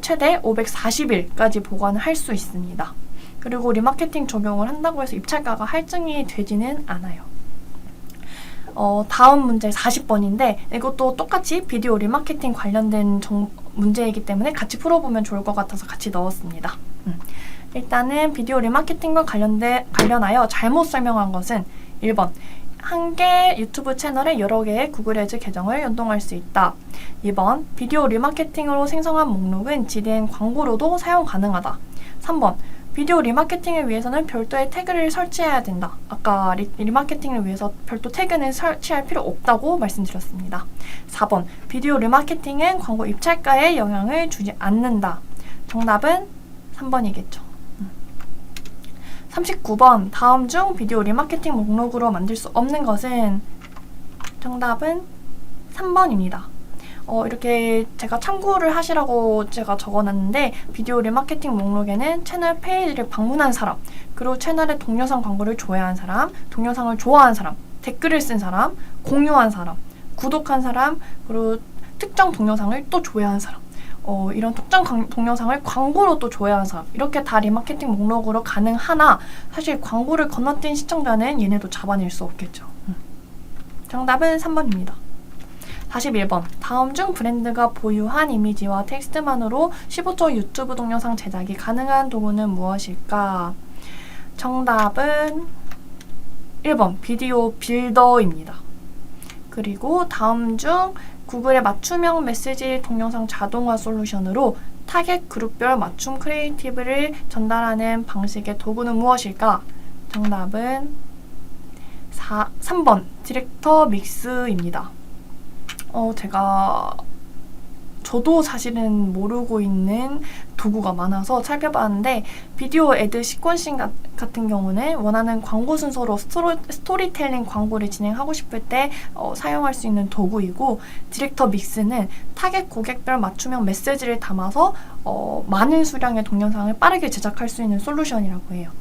최대 540일까지 보관할 수 있습니다. 그리고 리마케팅 적용을 한다고 해서 입찰가가 할증이 되지는 않아요. 다음 문제 40번인데 이것도 똑같이 비디오 리마케팅 관련된 문제이기 때문에 같이 풀어보면 좋을 것 같아서 같이 넣었습니다. 일단은 비디오 리마케팅과 관련하여 잘못 설명한 것은 1번 한 개 유튜브 채널에 여러 개의 구글 애즈 계정을 연동할 수 있다. 2번 비디오 리마케팅으로 생성한 목록은 지대행 광고로도 사용 가능하다. 3번 비디오 리마케팅을 위해서는 별도의 태그를 설치해야 된다. 아까 리마케팅을 위해서 별도 태그는 설치할 필요 없다고 말씀드렸습니다. 4번 비디오 리마케팅은 광고 입찰가에 영향을 주지 않는다. 정답은 3번이겠죠. 39번 다음 중 비디오 리마케팅 목록으로 만들 수 없는 것은 정답은 3번입니다. 이렇게 제가 참고를 하시라고 제가 적어놨는데 비디오 리마케팅 목록에는 채널 페이지를 방문한 사람, 그리고 채널의 동영상 광고를 조회한 사람, 동영상을 좋아한 사람, 댓글을 쓴 사람, 공유한 사람, 구독한 사람, 그리고 특정 동영상을 또 조회한 사람, 이런 특정 동영상을 광고로 또 조회한 사람, 이렇게 다 리마케팅 목록으로 가능하나 사실 광고를 건너뛴 시청자는 얘네도 잡아낼 수 없겠죠. 정답은 3번입니다. 41번 다음 중 브랜드가 보유한 이미지와 텍스트만으로 15초 유튜브 동영상 제작이 가능한 도구는 무엇일까? 정답은 1번 비디오 빌더입니다. 그리고 다음 중 구글의 맞춤형 메시지 동영상 자동화 솔루션으로 타겟 그룹별 맞춤 크리에이티브를 전달하는 방식의 도구는 무엇일까? 정답은 3번 디렉터 믹스입니다. 저도 사실은 모르고 있는 도구가 많아서 살펴봤는데 비디오 애드 시퀀싱 같은 경우는 원하는 광고 순서로 스토리텔링 광고를 진행하고 싶을 때 사용할 수 있는 도구이고, 디렉터 믹스는 타겟 고객별 맞춤형 메시지를 담아서 많은 수량의 동영상을 빠르게 제작할 수 있는 솔루션이라고 해요.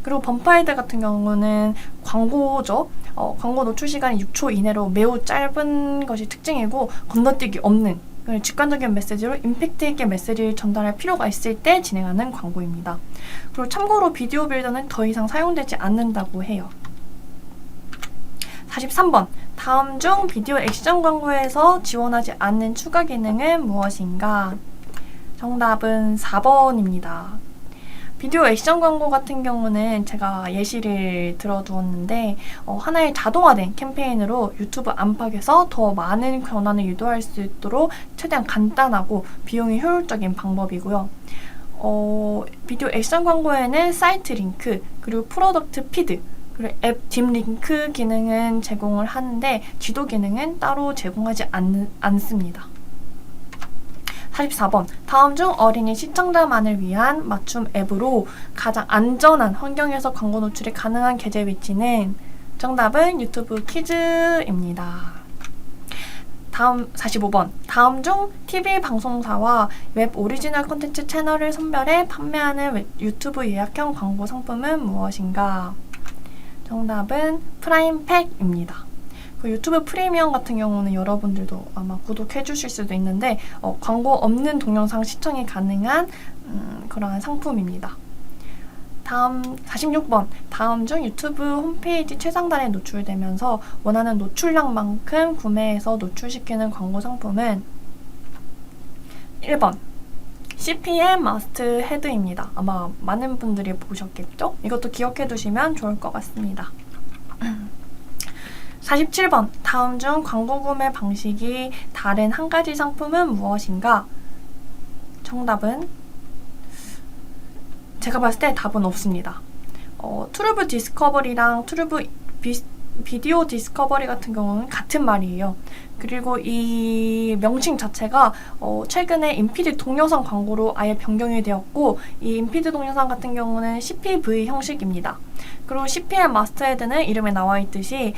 그리고 범파이드 같은 경우는 광고죠. 광고 노출 시간이 6초 이내로 매우 짧은 것이 특징이고 건너뛰기 없는 직관적인 메시지로 임팩트 있게 메시지를 전달할 필요가 있을 때 진행하는 광고입니다. 그리고 참고로 비디오 빌더는 더 이상 사용되지 않는다고 해요. 43번 다음 중 비디오 액션 광고에서 지원하지 않는 추가 기능은 무엇인가? 정답은 4번입니다. 비디오 액션 광고 같은 경우는 제가 예시를 들어두었는데 하나의 자동화된 캠페인으로 유튜브 안팎에서 더 많은 권한을 유도할 수 있도록 최대한 간단하고 비용이 효율적인 방법이고요. 비디오 액션 광고에는 사이트 링크, 그리고 프로덕트 피드, 그리고 앱 딥 링크 기능은 제공을 하는데 지도 기능은 따로 제공하지 않습니다. 44번. 다음 중 어린이 시청자만을 위한 맞춤 앱으로 가장 안전한 환경에서 광고 노출이 가능한 계정 위치는 정답은 유튜브 키즈입니다. 다음 45번. 다음 중 TV 방송사와 웹 오리지널 콘텐츠 채널을 선별해 판매하는 유튜브 예약형 광고 상품은 무엇인가? 정답은 프라임팩입니다. 그 유튜브 프리미엄 같은 경우는 여러분들도 아마 구독해 주실 수도 있는데 광고 없는 동영상 시청이 가능한 그러한 상품입니다. 다음 46번. 다음 중 유튜브 홈페이지 최상단에 노출되면서 원하는 노출량만큼 구매해서 노출시키는 광고 상품은 1번. CPM 마스트 헤드입니다. 아마 많은 분들이 보셨겠죠? 이것도 기억해 두시면 좋을 것 같습니다. 47번. 다음 중 광고 구매 방식이 다른 한 가지 상품은 무엇인가? 정답은 제가 봤을 때 답은 없습니다. 트루브 디스커버리랑 트루브 비디오 디스커버리 같은 경우는 같은 말이에요. 그리고 이 명칭 자체가 최근에 인피드 동영상 광고로 아예 변경이 되었고, 이 인피드 동영상 같은 경우는 CPV 형식입니다. 그리고 CPM 마스터헤드는 이름에 나와 있듯이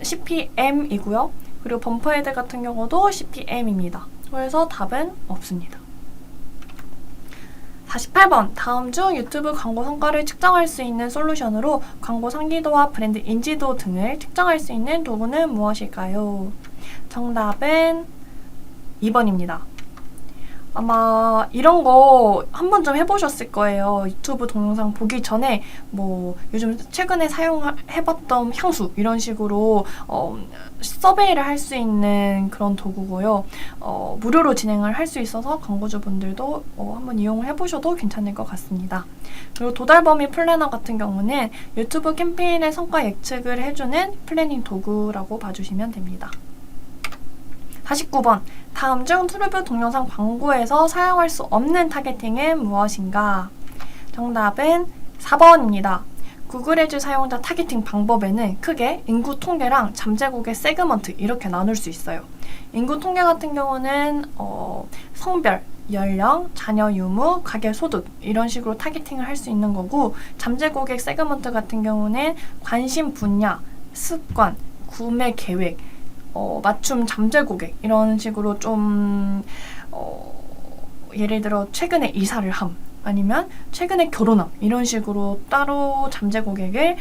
CPM이고요. 그리고 범퍼헤드 같은 경우도 CPM입니다. 그래서 답은 없습니다. 48번. 다음 중 유튜브 광고 성과를 측정할 수 있는 솔루션으로 광고 상기도와 브랜드 인지도 등을 측정할 수 있는 도구는 무엇일까요? 정답은 2번입니다. 아마 이런 거 한 번쯤 해보셨을 거예요. 유튜브 동영상 보기 전에 뭐 요즘 최근에 사용해봤던 향수 이런 식으로 서베이를 할 수 있는 그런 도구고요. 무료로 진행을 할 수 있어서 광고주분들도 한번 이용을 해보셔도 괜찮을 것 같습니다. 그리고 도달범위 플래너 같은 경우는 유튜브 캠페인의 성과 예측을 해주는 플래닝 도구라고 봐주시면 됩니다. 49번. 다음 중 트루브 동영상 광고에서 사용할 수 없는 타겟팅은 무엇인가? 정답은 4번입니다. 구글 애즈 사용자 타겟팅 방법에는 크게 인구 통계랑 잠재 고객 세그먼트 이렇게 나눌 수 있어요. 인구 통계 같은 경우는 성별, 연령, 자녀 유무, 가계 소득 이런 식으로 타겟팅을 할 수 있는 거고, 잠재 고객 세그먼트 같은 경우는 관심 분야, 습관, 구매 계획, 맞춤 잠재 고객 이런 식으로 좀 예를 들어 최근에 이사를 함 아니면 최근에 결혼함 이런 식으로 따로 잠재 고객을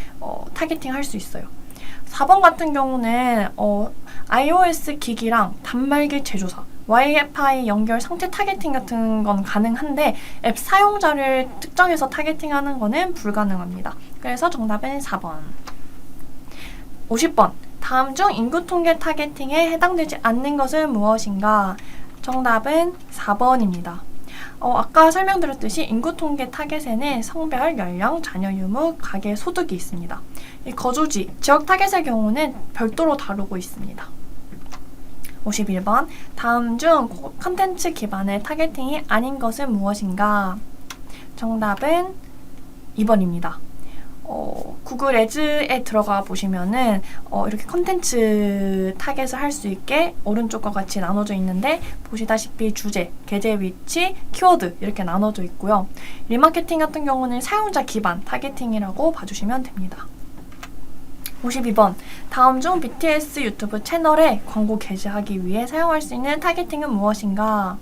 타겟팅 할 수 있어요. 4번 같은 경우는 iOS 기기랑 단말기 제조사, 와이파이 연결 상태 타겟팅 같은 건 가능한데 앱 사용자를 특정해서 타겟팅하는 거는 불가능합니다. 그래서 정답은 4번. 50번. 다음 중 인구 통계 타겟팅에 해당되지 않는 것은 무엇인가? 정답은 4번입니다. 아까 설명드렸듯이 인구 통계 타겟에는 성별, 연령, 자녀 유무, 가계 소득이 있습니다. 이 거주지, 지역 타겟의 경우는 별도로 다루고 있습니다. 51번. 다음 중 콘텐츠 기반의 타겟팅이 아닌 것은 무엇인가? 정답은 2번입니다. 구글 애즈에 들어가 보시면은 이렇게 컨텐츠 타겟을 할 수 있게 오른쪽과 같이 나눠져 있는데 보시다시피 주제, 계제 위치, 키워드 이렇게 나눠져 있고요. 리마케팅 같은 경우는 사용자 기반 타겟팅이라고 봐주시면 됩니다. 52번. 다음 중 BTS 유튜브 채널에 광고 게재하기 위해 사용할 수 있는 타겟팅은 무엇인가?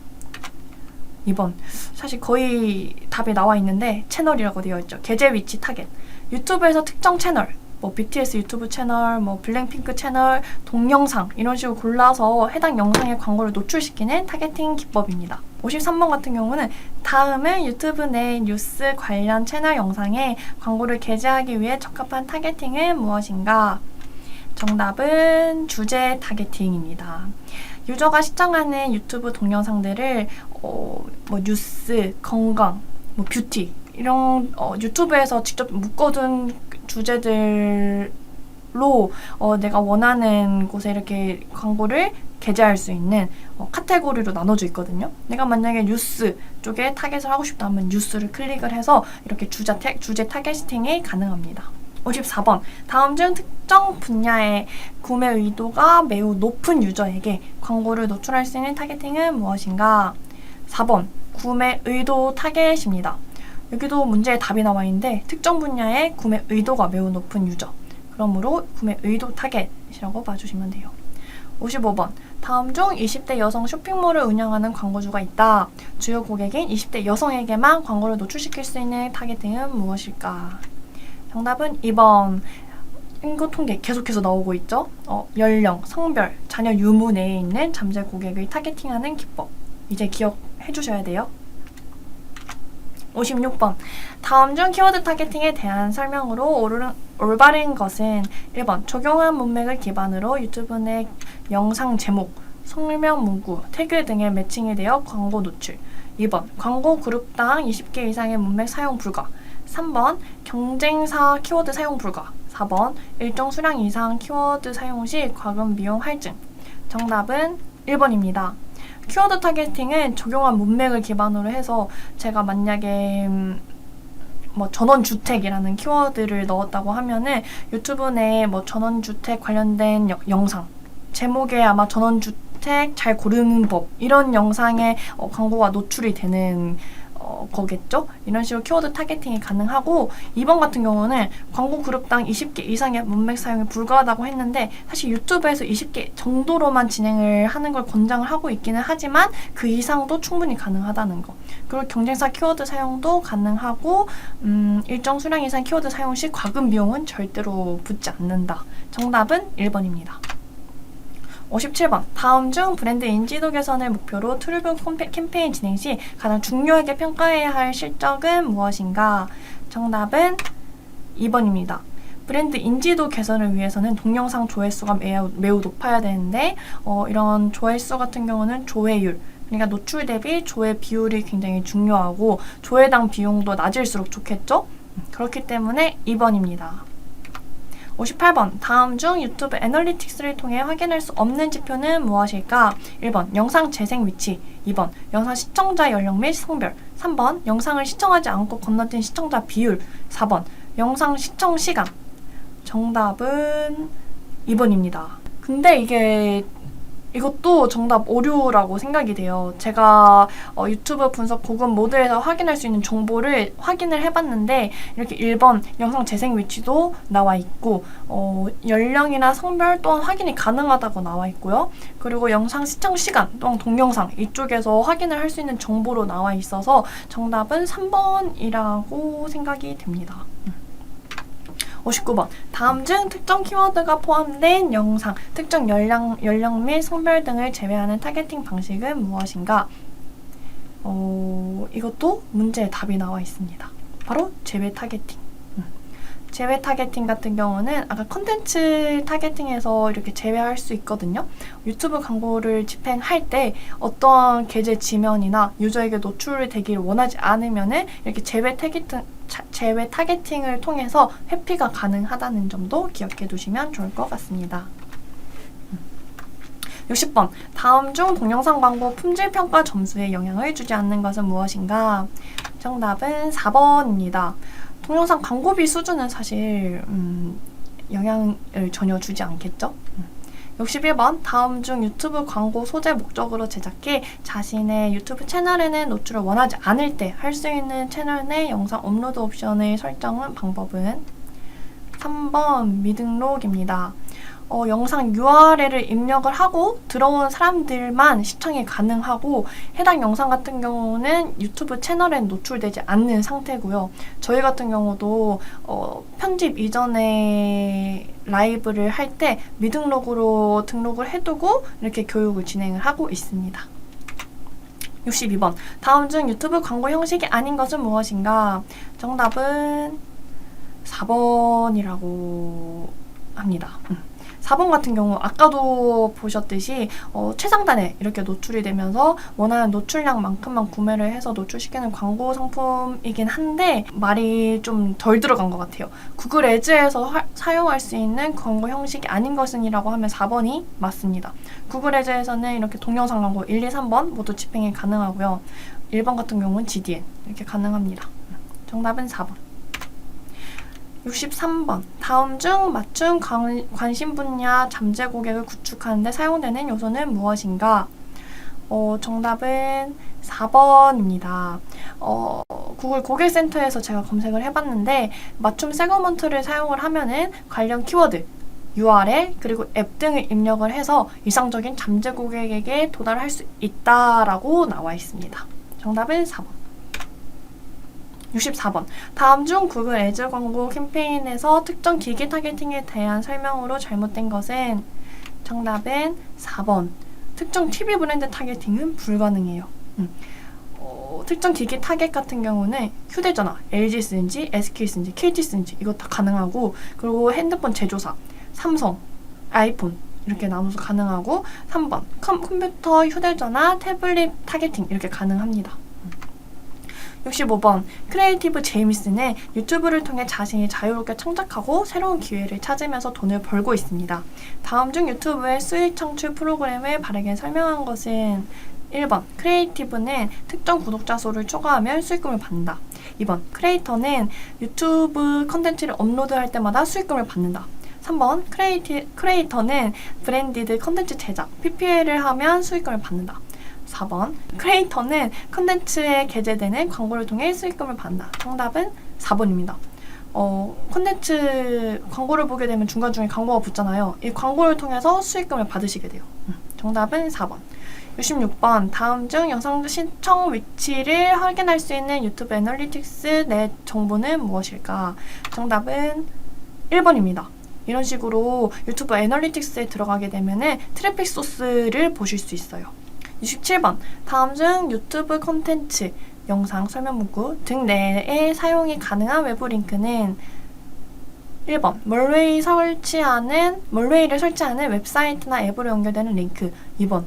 2번. 사실 거의 답이 나와 있는데 채널이라고 되어 있죠. 계제 위치 타겟. 유튜브에서 특정 채널, 뭐 BTS 유튜브 채널, 뭐 블랙핑크 채널, 동영상 이런 식으로 골라서 해당 영상의 광고를 노출시키는 타겟팅 기법입니다. 53번 같은 경우는 다음은 유튜브 내 뉴스 관련 채널 영상에 광고를 게재하기 위해 적합한 타겟팅은 무엇인가? 정답은 주제 타겟팅입니다. 유저가 시청하는 유튜브 동영상들을 뭐 뉴스, 건강, 뭐 뷰티 이런 유튜브에서 직접 묶어둔 주제들로 내가 원하는 곳에 이렇게 광고를 게재할 수 있는 카테고리로 나눠져 있거든요. 내가 만약에 뉴스 쪽에 타겟을 하고 싶다 하면 뉴스를 클릭을 해서 이렇게 주제 타겟팅이 가능합니다. 54번. 다음 중 특정 분야의 구매 의도가 매우 높은 유저에게 광고를 노출할 수 있는 타겟팅은 무엇인가? 4번 구매 의도 타겟입니다. 여기도 문제에 답이 나와 있는데 특정 분야의 구매 의도가 매우 높은 유저, 그러므로 구매 의도 타겟이라고 봐주시면 돼요. 55번 다음 중 20대 여성 쇼핑몰을 운영하는 광고주가 있다. 주요 고객인 20대 여성에게만 광고를 노출시킬 수 있는 타겟팅은 무엇일까? 정답은 2번. 인구 통계 계속해서 나오고 있죠. 연령, 성별, 자녀 유무 내에 있는 잠재 고객을 타겟팅하는 기법. 이제 기억해 주셔야 돼요. 56번 다음 중 키워드 타겟팅에 대한 설명으로 올바른 것은 1번 적용한 문맥을 기반으로 유튜브 내 영상 제목, 설명 문구, 태그 등에 매칭이 되어 광고 노출. 2번 광고 그룹당 20개 이상의 문맥 사용 불가. 3번 경쟁사 키워드 사용 불가. 4번 일정 수량 이상 키워드 사용 시 과금 비용 할증. 정답은 1번입니다. 키워드 타겟팅은 적용한 문맥을 기반으로 해서 제가 만약에 뭐 전원주택이라는 키워드를 넣었다고 하면은 유튜브 내에 뭐 전원주택 관련된 영상 제목에 아마 전원주택 잘 고르는 법 이런 영상에 광고가 노출이 되는 거겠죠? 이런 식으로 키워드 타겟팅이 가능하고 2번 같은 경우는 광고 그룹당 20개 이상의 문맥 사용이 불가하다고 했는데 사실 유튜브에서 20개 정도로만 진행을 하는 걸 권장을 하고 있기는 하지만 그 이상도 충분히 가능하다는 거. 그리고 경쟁사 키워드 사용도 가능하고 일정 수량 이상 키워드 사용 시 과금 비용은 절대로 붙지 않는다. 정답은 1번입니다. 57번 다음 중 브랜드 인지도 개선을 목표로 트루브 캠페인 진행 시 가장 중요하게 평가해야 할 실적은 무엇인가? 정답은 2번입니다. 브랜드 인지도 개선을 위해서는 동영상 조회수가 매우 높아야 되는데 이런 조회수 같은 경우는 조회율, 그러니까 노출 대비 조회 비율이 굉장히 중요하고 조회당 비용도 낮을수록 좋겠죠? 그렇기 때문에 2번입니다. 58번 다음 중 유튜브 애널리틱스를 통해 확인할 수 없는 지표는 무엇일까? 1번 영상 재생 위치, 2번 영상 시청자 연령 및 성별, 3번 영상을 시청하지 않고 건너뛴 시청자 비율, 4번 영상 시청 시간. 정답은 2번입니다. 근데 이것도 정답 오류라고 생각이 돼요. 제가 유튜브 분석 고급 모드에서 확인할 수 있는 정보를 확인을 해봤는데 이렇게 1번 영상 재생 위치도 나와 있고 연령이나 성별 또한 확인이 가능하다고 나와 있고요. 그리고 영상 시청 시간 또한 동영상 이쪽에서 확인을 할 수 있는 정보로 나와 있어서 정답은 3번이라고 생각이 됩니다. 59번 다음 중 특정 키워드가 포함된 영상, 특정 연령 및 성별 등을 제외하는 타겟팅 방식은 무엇인가? 이것도 문제에 답이 나와 있습니다. 바로 제외 타겟팅. 제외 타겟팅 같은 경우는 아까 컨텐츠 타겟팅에서 이렇게 제외할 수 있거든요. 유튜브 광고를 집행할 때 어떠한 계제 지면이나 유저에게 노출이 되기를 원하지 않으면은 이렇게 제외 타겟팅을 통해서 회피가 가능하다는 점도 기억해 두시면 좋을 것 같습니다. 60번 다음 중 동영상 광고 품질 평가 점수에 영향을 주지 않는 것은 무엇인가? 정답은 4번입니다. 동영상 광고비 수준은 사실 영향을 전혀 주지 않겠죠? 61번 다음 중 유튜브 광고 소재 목적으로 제작해 자신의 유튜브 채널에는 노출을 원하지 않을 때 할 수 있는 채널 내 영상 업로드 옵션을 설정한 방법은? 3번 미등록입니다. 영상 URL을 입력을 하고 들어온 사람들만 시청이 가능하고 해당 영상 같은 경우는 유튜브 채널엔 노출되지 않는 상태고요. 저희 같은 경우도 편집 이전에 라이브를 할 때 미등록으로 등록을 해두고 이렇게 교육을 진행을 하고 있습니다. 62번 다음 중 유튜브 광고 형식이 아닌 것은 무엇인가? 정답은 4번이라고 합니다. 4번 같은 경우 아까도 보셨듯이 최상단에 이렇게 노출이 되면서 원하는 노출량만큼만 구매를 해서 노출시키는 광고 상품이긴 한데 말이 좀 덜 들어간 것 같아요. 구글 애즈에서 사용할 수 있는 광고 형식이 아닌 것은이라고 하면 4번이 맞습니다. 구글 애즈에서는 이렇게 동영상 광고 1, 2, 3번 모두 집행이 가능하고요. 1번 같은 경우는 GDN 이렇게 가능합니다. 정답은 4번. 63번 다음 중 맞춤 관심 분야 잠재 고객을 구축하는 데 사용되는 요소는 무엇인가? 정답은 4번입니다. 구글 고객센터에서 제가 검색을 해봤는데 맞춤 세그먼트를 사용을 하면은 관련 키워드, URL, 그리고 앱 등을 입력을 해서 이상적인 잠재 고객에게 도달할 수 있다라고 나와 있습니다. 정답은 4번. 64번. 다음 중 구글 애즈 광고 캠페인에서 특정 기기 타겟팅에 대한 설명으로 잘못된 것은 정답은 4번. 특정 TV 브랜드 타겟팅은 불가능해요. 특정 기기 타겟 같은 경우는 휴대전화, LG 쓰는지, SK 쓰는지, KT 쓰는지 이거 다 가능하고, 그리고 핸드폰 제조사, 삼성, 아이폰 이렇게 나눠서 가능하고, 3번 컴퓨터, 휴대전화, 태블릿 타겟팅 이렇게 가능합니다. 65번 크리에이티브 제임스는 유튜브를 통해 자신이 자유롭게 창작하고 새로운 기회를 찾으면서 돈을 벌고 있습니다. 다음 중 유튜브의 수익 창출 프로그램을 바르게 설명한 것은 1번 크리에이티브는 특정 구독자 수를 초과하면 수익금을 받는다. 2번 크리에이터는 유튜브 컨텐츠를 업로드할 때마다 수익금을 받는다. 3번 크리에이터는 브랜디드 컨텐츠 제작, PPL을 하면 수익금을 받는다. 4번 크리에이터는 콘텐츠에 게재되는 광고를 통해 수익금을 받는다. 정답은 4번입니다. 콘텐츠 광고를 보게 되면 중간중간에 광고가 붙잖아요. 이 광고를 통해서 수익금을 받으시게 돼요. 정답은 4번. 66번 다음 중 영상 시청 위치를 확인할 수 있는 유튜브 애널리틱스 내 정보는 무엇일까? 정답은 1번입니다. 이런 식으로 유튜브 애널리틱스에 들어가게 되면은 트래픽 소스를 보실 수 있어요. 67번 다음 중 유튜브 콘텐츠, 영상 설명 문구 등 내에 사용이 가능한 외부 링크는 1번 멀웨이를 설치하는 웹사이트나 앱으로 연결되는 링크. 2번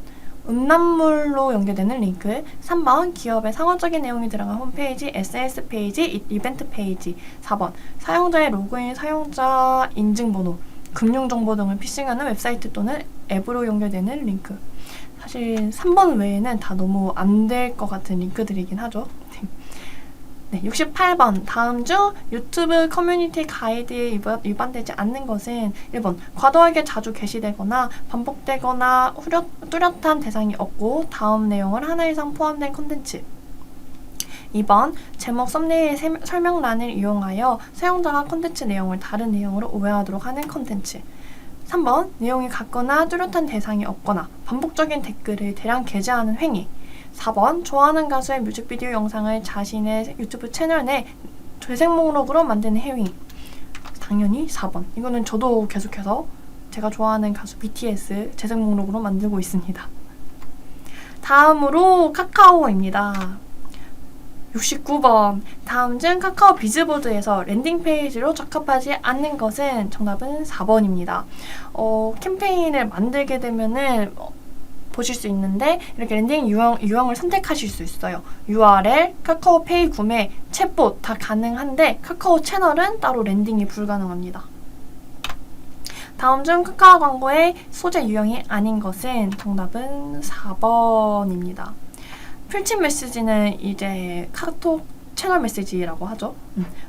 음란물로 연결되는 링크. 3번 기업의 상호적인 내용이 들어간 홈페이지, SNS 페이지, 이벤트 페이지. 4번 사용자의 로그인, 사용자 인증번호, 금융정보 등을 피싱하는 웹사이트 또는 앱으로 연결되는 링크. 사실 3번 외에는 다 너무 안 될 것 같은 링크들이긴 하죠. 네, 68번 다음 중 유튜브 커뮤니티 가이드에 위반되지 않는 것은 1번 과도하게 자주 게시되거나 반복되거나 뚜렷한 대상이 없고 다음 내용을 하나 이상 포함된 콘텐츠. 2번 제목 썸네일 설명란을 이용하여 사용자가 콘텐츠 내용을 다른 내용으로 오해하도록 하는 콘텐츠. 3번 내용이 같거나 뚜렷한 대상이 없거나 반복적인 댓글을 대량 게재하는 행위. 4번 좋아하는 가수의 뮤직비디오 영상을 자신의 유튜브 채널 내 재생 목록으로 만드는 행위. 당연히 4번. 이거는 저도 계속해서 제가 좋아하는 가수 BTS 재생 목록으로 만들고 있습니다. 다음으로 카카오입니다. 69번 다음 중 카카오 비즈보드에서 랜딩 페이지로 적합하지 않는 것은 정답은 4번입니다. 캠페인을 만들게 되면은 보실 수 있는데 이렇게 랜딩 유형을 선택하실 수 있어요. URL, 카카오페이 구매, 챗봇 다 가능한데 카카오 채널은 따로 랜딩이 불가능합니다. 다음 중 카카오 광고의 소재 유형이 아닌 것은 정답은 4번입니다. 필친 메시지는 이제 카톡 채널 메시지라고 하죠.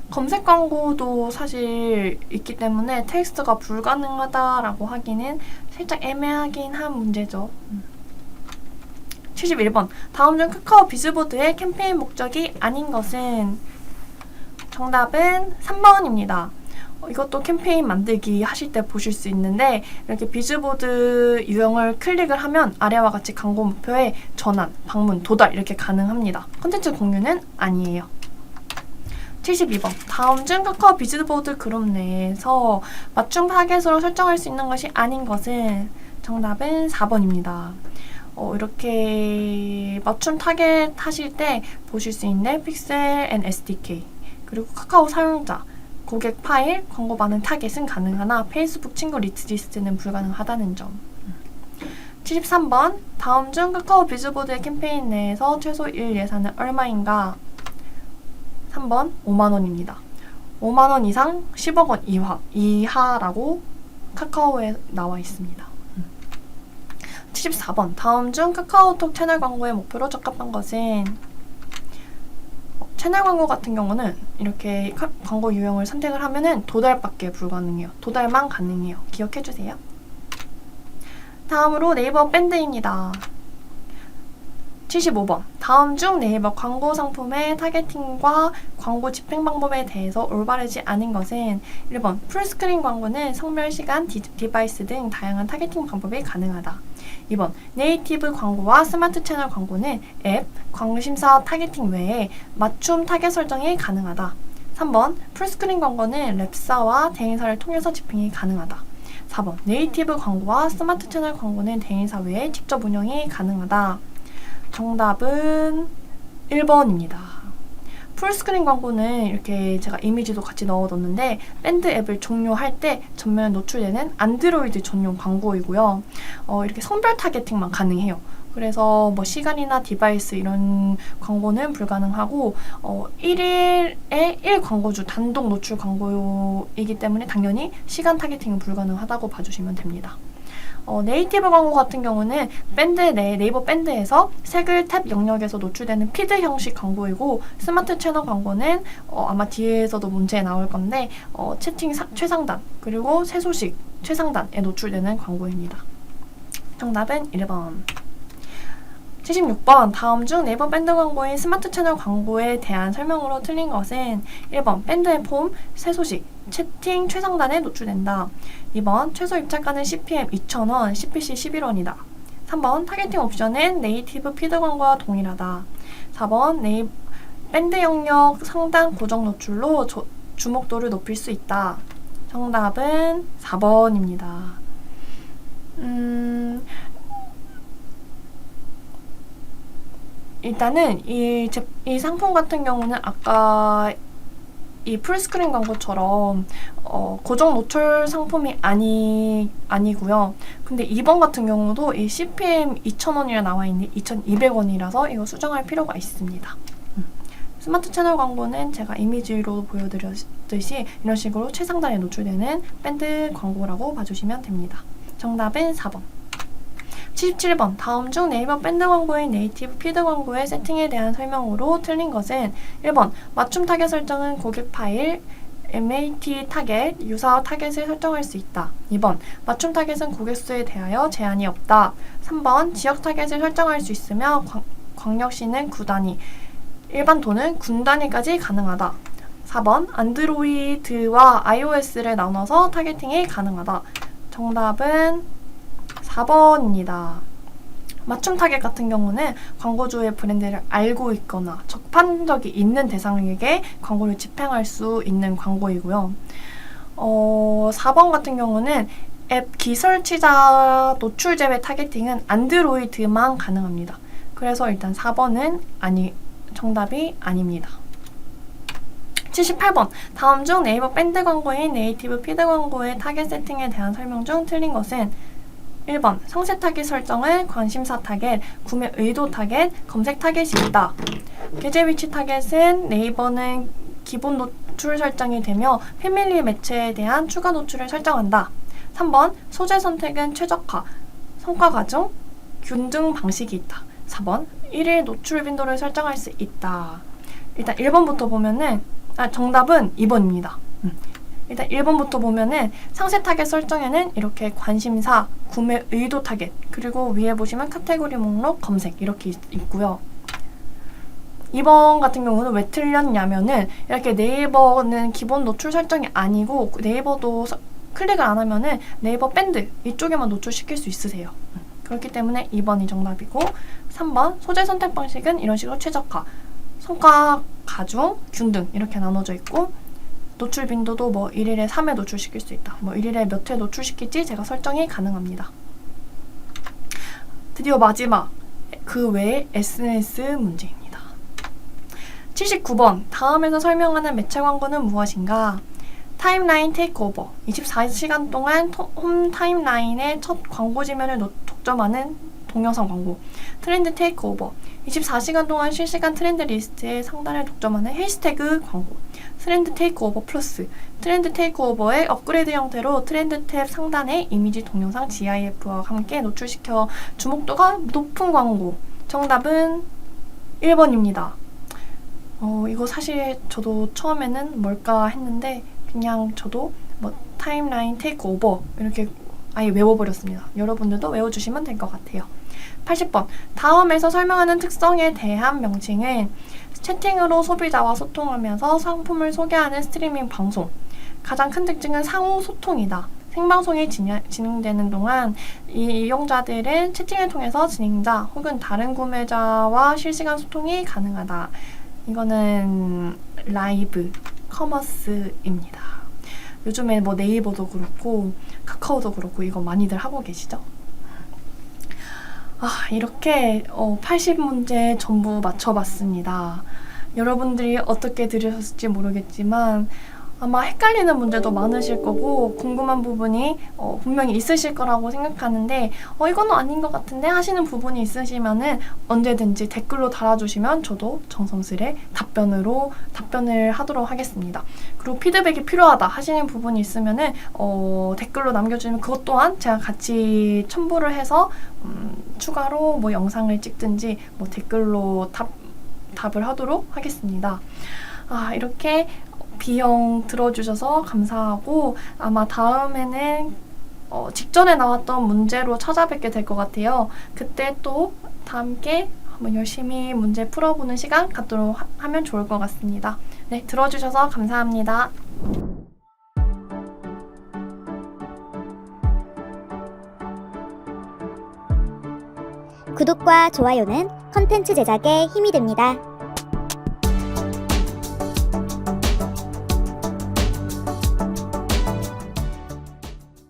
검색 광고도 사실 있기 때문에 텍스트가 불가능하다라고 하기는 살짝 애매하긴 한 문제죠. 71번 다음 중 카카오 비즈보드의 캠페인 목적이 아닌 것은 정답은 3번입니다. 이것도 캠페인 만들기 하실 때 보실 수 있는데 이렇게 비즈보드 유형을 클릭을 하면 아래와 같이 광고 목표에 전환, 방문, 도달 이렇게 가능합니다. 콘텐츠 공유는 아니에요. 72번 다음 중 카카오 비즈보드 그룹 내에서 맞춤 타겟으로 설정할 수 있는 것이 아닌 것은 정답은 4번입니다. 이렇게 맞춤 타겟 하실 때 보실 수 있는 픽셀 앤 SDK 그리고 카카오 사용자 고객 파일, 광고 반응 타겟은 가능하나 페이스북 친구 리스트는 불가능하다는 점. 73번 다음 중 카카오 비즈보드의 캠페인 내에서 최소 1 예산은 얼마인가? 3번 5만원입니다. 5만원 이상 10억원 이하라고 카카오에 나와 있습니다. 74번 다음 중 카카오톡 채널 광고의 목표로 적합한 것은 채널 광고 같은 경우는 이렇게 광고 유형을 선택을 하면은 도달밖에 불가능해요. 도달만 가능해요. 기억해주세요. 다음으로 네이버 밴드입니다. 75번. 다음 중 네이버 광고 상품의 타겟팅과 광고 집행 방법에 대해서 올바르지 않은 것은 1번. 풀스크린 광고는 성별, 시간, 디바이스 등 다양한 타겟팅 방법이 가능하다. 2번. 네이티브 광고와 스마트 채널 광고는 앱, 광고심사 타겟팅 외에 맞춤 타겟 설정이 가능하다. 3번. 풀스크린 광고는 랩사와 대행사를 통해서 집행이 가능하다. 4번. 네이티브 광고와 스마트 채널 광고는 대행사 외에 직접 운영이 가능하다. 정답은 1번입니다. 풀스크린 광고는 이렇게 제가 이미지도 같이 넣어뒀는데 밴드 앱을 종료할 때 전면에 노출되는 안드로이드 전용 광고이고요. 이렇게 성별 타겟팅만 가능해요. 그래서 뭐 시간이나 디바이스 이런 광고는 불가능하고 1일에 1광고주 단독 노출 광고이기 때문에 당연히 시간 타겟팅은 불가능하다고 봐주시면 됩니다. 네이티브 광고 같은 경우는 네이버 밴드에서 색을 탭 영역에서 노출되는 피드 형식 광고이고, 스마트 채널 광고는 아마 뒤에서도 문제에 나올 건데 채팅 최상단 그리고 새 소식 최상단에 노출되는 광고입니다. 정답은 1번. 76번. 다음 중 네이버 밴드 광고인 스마트 채널 광고에 대한 설명으로 틀린 것은 1번. 밴드의 폼, 새 소식, 채팅 최상단에 노출된다. 2번. 최소 입찰가는 CPM 2,000원, CPC 11원이다. 3번. 타겟팅 옵션은 네이티브 피드 광고와 동일하다. 4번. 밴드 영역 상단 고정 노출로 주목도를 높일 수 있다. 정답은 4번입니다. 일단은 이 상품 같은 경우는 아까 이 풀스크린 광고처럼 고정 노출 상품이 아니고요. 근데 2번 같은 경우도 이 CPM 2,000원이라 나와 있는데 2,200원이라서 이거 수정할 필요가 있습니다. 스마트 채널 광고는 제가 이미지로 보여드렸듯이 이런 식으로 최상단에 노출되는 밴드 광고라고 봐주시면 됩니다. 정답은 4번. 77번. 다음 중 네이버 밴드 광고인 네이티브 피드 광고의 세팅에 대한 설명으로 틀린 것은 1번. 맞춤 타겟 설정은 고객 파일, MAT 타겟, 유사 타겟을 설정할 수 있다. 2번. 맞춤 타겟은 고객 수에 대하여 제한이 없다. 3번. 지역 타겟을 설정할 수 있으며 광역시는 9단위, 일반도는 군 단위까지 가능하다. 4번. 안드로이드와 iOS를 나눠서 타겟팅이 가능하다. 정답은 4번입니다. 맞춤 타겟 같은 경우는 광고주의 브랜드를 알고 있거나 접한 적이 있는 대상에게 광고를 집행할 수 있는 광고이고요. 4번 같은 경우는 앱 기설치자 노출 제외 타겟팅은 안드로이드만 가능합니다. 그래서 일단 4번은 정답이 아닙니다. 78번. 다음 중 네이버 밴드 광고인 네이티브 피드 광고의 타겟 세팅에 대한 설명 중 틀린 것은 1번. 상세 타겟 설정은 관심사 타겟, 구매 의도 타겟, 검색 타겟이 있다. 게재 위치 타겟은 네이버는 기본 노출 설정이 되며 패밀리 매체에 대한 추가 노출을 설정한다. 3번. 소재 선택은 최적화, 성과 가중, 균등 방식이 있다. 4번. 1일 노출 빈도를 설정할 수 있다. 일단 1번부터 보면은 정답은 2번입니다. 일단 1번부터 보면은 상세 타겟 설정에는 이렇게 관심사, 구매 의도 타겟, 그리고 위에 보시면 카테고리 목록, 검색 이렇게 있고요. 2번 같은 경우는 왜 틀렸냐면은 이렇게 네이버는 기본 노출 설정이 아니고 네이버도 클릭을 안 하면은 네이버 밴드 이쪽에만 노출시킬 수 있으세요. 그렇기 때문에 2번이 정답이고, 3번 소재 선택 방식은 이런 식으로 최적화, 성과 가중, 균등 이렇게 나눠져 있고, 노출 빈도도 뭐 1일에 3회 노출시킬 수 있다. 뭐 1일에 몇 회 노출시킬지 제가 설정이 가능합니다. 드디어 마지막, 그 외의 SNS 문제입니다. 79번. 다음에서 설명하는 매체 광고는 무엇인가? 타임라인 테이크오버. 24시간 동안 홈 타임라인의 첫 광고 지면을 독점하는 동영상 광고. 트렌드 테이크오버. 24시간 동안 실시간 트렌드 리스트의 상단을 독점하는 해시태그 광고. 트렌드 테이크오버 플러스. 트렌드 테이크오버의 업그레이드 형태로 트렌드 탭 상단에 이미지 동영상 GIF와 함께 노출시켜 주목도가 높은 광고. 정답은 1번입니다. 이거 사실 저도 처음에는 뭘까 했는데 그냥 저도 뭐 타임라인 테이크오버 이렇게 아예 외워버렸습니다. 여러분들도 외워주시면 될 것 같아요. 80번. 다음에서 설명하는 특성에 대한 명칭은 채팅으로 소비자와 소통하면서 상품을 소개하는 스트리밍 방송. 가장 큰 특징은 상호 소통이다. 생방송이 진행되는 동안 이 이용자들은 채팅을 통해서 진행자 혹은 다른 구매자와 실시간 소통이 가능하다. 이거는 라이브 커머스입니다. 요즘에 뭐 네이버도 그렇고 카카오도 그렇고 이거 많이들 하고 계시죠? 이렇게 80문제 전부 맞춰봤습니다. 여러분들이 어떻게 들으셨을지 모르겠지만 아마 헷갈리는 문제도 많으실 거고 궁금한 부분이 분명히 있으실 거라고 생각하는데 이거는 아닌 것 같은데 하시는 부분이 있으시면은 언제든지 댓글로 달아주시면 저도 정성스레 답변을 하도록 하겠습니다. 그리고 피드백이 필요하다 하시는 부분이 있으면은 댓글로 남겨주시면 그것 또한 제가 같이 첨부를 해서 추가로 뭐 영상을 찍든지 뭐 댓글로 답을 하도록 하겠습니다. 이렇게 비영 들어주셔서 감사하고 아마 다음에는 직전에 나왔던 문제로 찾아뵙게 될 것 같아요. 그때 또 다 함께 한번 열심히 문제 풀어보는 시간 갖도록 하면 좋을 것 같습니다. 네, 들어주셔서 감사합니다. 구독과 좋아요는 컨텐츠 제작에 힘이 됩니다.